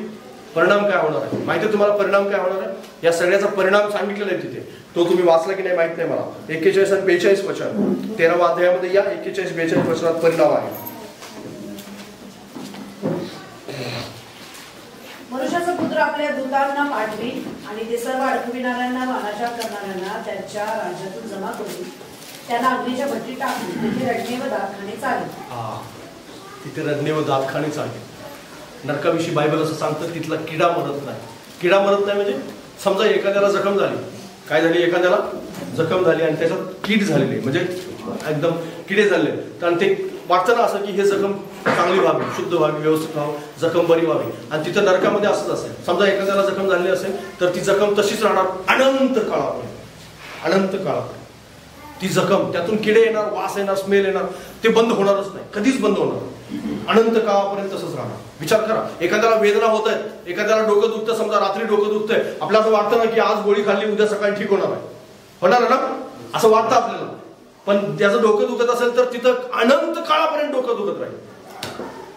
परिणाम काय होणार आहे माहिती आहे तुम्हाला. परिणाम काय होणार आहे, या सगळ्याचा परिणाम सांगितलेला आहे तिथे. तो तुम्ही वाचला की नाही माहित नाही मला. 41 आणि 42 वचन 13व्या अध्यायामध्ये या 41-42 वचनात परिणाम आहे.
मनुष्याचा पुत्र आपल्या दूतांना पाठवी आणि ते सर्व अडकविणाऱ्यांना वानाच्या करणाऱ्यांना त्यांच्या राज्यातून जमा करून त्यांना अग्नीच्या भट्टीत टाकून तिथे रडणे व दातखाने चालेल.
तिथे रडणे व दातखाने चालेल. नरकाविषयी बायबल असं सांगतं, तिथला किडा मरत नाही. किडा मरत नाही म्हणजे समजा एखाद्याला जखम झाली, काय झाली, एखाद्याला जखम झाली आणि त्याच्यात कीड झालेली, म्हणजे एकदम किडे झाले, तर ते वाटतं ना असं की हे जखम चांगली व्हावी, शुद्ध व्हावी, व्यवस्थित व्हावं, जखम बरी व्हावी. आणि तिथं नरकामध्ये असंच असेल. समजा एखाद्याला जखम झालेली असेल तर ती जखम तशीच राहणार अनंत काळापर्यंत. अनंत काळापर्यंत ती जखम, त्यातून किडे येणार, वास येणार, स्मेल येणार, ते बंद होणारच नाही, कधीच बंद होणार. अनंत काळापर्यंत तसंच राहणार. विचार करा, एखाद्याला वेदना होत आहेत, एखाद्याला डोकं दुखतं, समजा रात्री डोकं दुखतंय, आपल्याला असं वाटतं ना की आज गोळी खाल्ली उद्या सकाळी ठीक होणार आहे, होणार ना, असं वाटतं आपल्याला. पण त्याचं डोकं दुखत असेल तर तिथं अनंत काळापर्यंत डोकं दुखत राहील.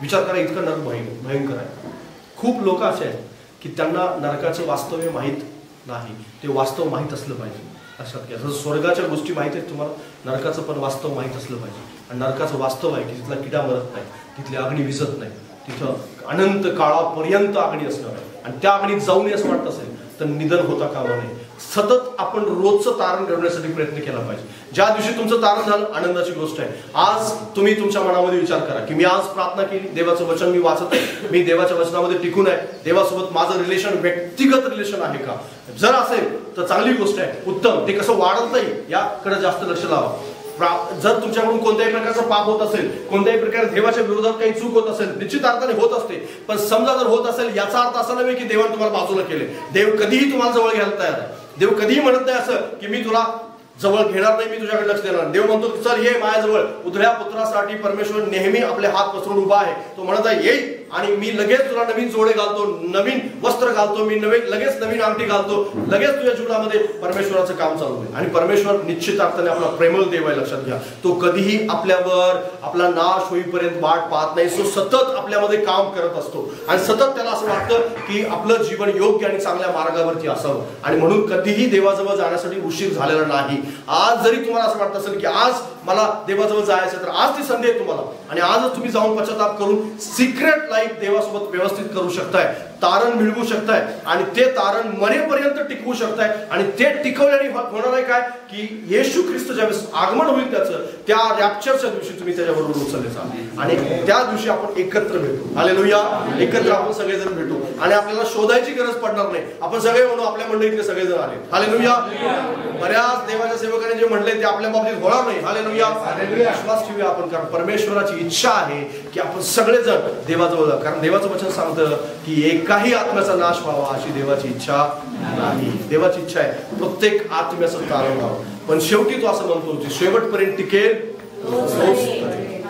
विचार करा, इतकं नरक भयंकर आहे. खूप लोक असे आहेत की त्यांना नरकाचं वास्तव्य माहीत नाही. ते वास्तव माहीत असलं पाहिजे. लक्षात घ्या, जसं स्वर्गाच्या गोष्टी माहिती आहेत तुम्हाला, नरकाचं पण वास्तव माहीत असलं पाहिजे. आणि नरकाचं वास्तव आहे की तिथला किडा मरत नाही, तिथली अग्नी विझत नाही, तिथं अनंत काळापर्यंत अग्नी असणार आहे. आणि त्या अग्नीत जाऊ नये असं वाटत असेल तर निधन होता कामा नये. सतत आपण रोजचं तारण घडवण्यासाठी प्रयत्न केला पाहिजे. ज्या दिवशी तुमचं तारण झालं, आनंदाची गोष्ट आहे. आज तुम्ही तुमच्या मनामध्ये विचार करा की मी आज प्रार्थना केली, देवाचं वचन मी वाचत आहे, मी देवाच्या वचनामध्ये टिकून आहे, देवासोबत माझं रिलेशन व्यक्तिगत रिलेशन आहे का. जर असेल तर चांगली गोष्ट आहे, उत्तम. ते कसं वाढत नाही याकडे जास्त लक्ष लावा. जर तुमच्याकडून कोणत्याही प्रकारचं पाप होत असेल, कोणत्याही प्रकारे देवाच्या विरोधात काही चूक होत असेल, निश्चित अर्थाने होत असते, पण समजा जर होत असेल याचा अर्थ असा नव्हे की देवाने तुम्हाला बाजूला केले. देव कधीही तुम्हाला जवळ घ्यायला तयार आहे. देव कधीही म्हणत नाही असं की मी तुला जवळ घेणार नाही, मी तुझ्याकडे लक्ष देणार. देव म्हणतो चल ये माझ्याजवळ. उधळ्या पुत्रासाठी परमेश्वर नेहमी आपले हात पसरून उभा आहे. तो म्हणत आहे येई आणि मी लगेच तुला नवीन जोडे घालतो, नवीन वस्त्र घालतो, मी लगेच नवीन अंगठी घालतो, लगेच तुझ्या जीवनामध्ये परमेश्वराचं काम चालू आहे. आणि परमेश्वर निश्चित अर्थाने आपला प्रेमळ देव आहे. लक्षात घ्या, तो कधीही आपल्यावर आपला नाश होईपर्यंत वाट पाहत नाही. तो सतत आपल्यामध्ये काम करत असतो आणि सतत त्याला असं वाटतं की आपलं जीवन योग्य आणि चांगल्या मार्गावरती असावं. आणि म्हणून कधीही देवाजवळ जाण्यासाठी उशीर झालेला नाही. आज जरी तुम्हाला असं वाटत असेल की आज मला देवाजवळ जायचं, तर आज ती संधी आहे तुम्हाला. आणि आजच तुम्ही जाऊन पश्चाताप करून सिक्रेट लाईफ देवासोबत व्यवस्थित करू शकताय, तारण मिळवू शकताय आणि ते तारण मरेपर्यंत टिकवू शकताय. आणि ते टिकवल्याने होणार आहे काय की येशू ख्रिस्त ज्यावेळेस आगमन होईल त्याचं, त्या रॅप्चरच्या दिवशी तुम्ही त्याच्याबरोबर उचलले जाल आणि त्या दिवशी आपण एकत्र भेटू. हालेलुया, एकत्र आपण सगळेजण भेटू आणि आपल्याला शोधायची गरज पडणार नाही. आपण सगळे म्हणू आपल्या मंडळीतले सगळेजण आले. हालेलुया. बऱ्याच देवाच्या सेवकाने जे म्हणले ते आपल्या बाबतीत होणार नाही. हालेलुया. विश्वास ठेवूया आपण, कारण परमेश्वराची इच्छा आहे की आपण सगळेजण देवाजवळ जा. कारण देवाचं वचन सांगतं की एकाही आत्म्याचा नाश व्हावा अशी देवाची इच्छा नाही. देवाची इच्छा आहे प्रत्येक आत्म्याचं तारण व्हावं. पण शेवटी तो असं म्हणतो की शेवटपर्यंत टिकेल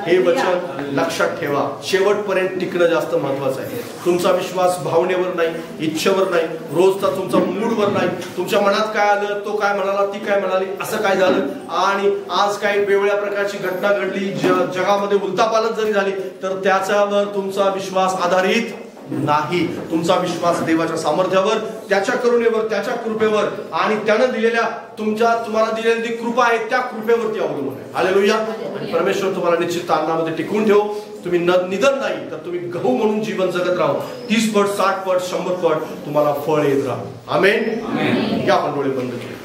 हे वचन लक्षात ठेवा. शेवटपर्यंत टिकणं जास्त महत्वाचं आहे. तुमचा विश्वास भावनेवर नाही, इच्छेवर नाही, रोजचा तुमचा मूडवर नाही, तुमच्या मनात काय आलं, तो काय म्हणाला, ती काय म्हणाली, असं काय झालं आणि आज काही वेगवेगळ्या प्रकारची घटना घडली, जगामध्ये उलथापालथ जरी झाली, तर त्याच्यावर तुमचा विश्वास आधारित नाही. तुमचा विश्वास देवाच्या सामर्थ्यावर, त्याच्या करुणेवर, त्याच्या कृपेवर आणि त्यानं दिलेल्या तुम्हाला दिलेली जी कृपा आहे त्या कृपेवरती अवलंबून आहे. हालेलुया. आणि परमेश्वर तुम्हाला निश्चित तारणामध्ये टिकवून ठेव. तुम्ही निधन नाही तर तुम्ही गहू म्हणून जीवन जगत राहू. 30 पट, 60 पट, 100 पट तुम्हाला फळ येत राहू. आमेन. या आपण डोळे बंद केले.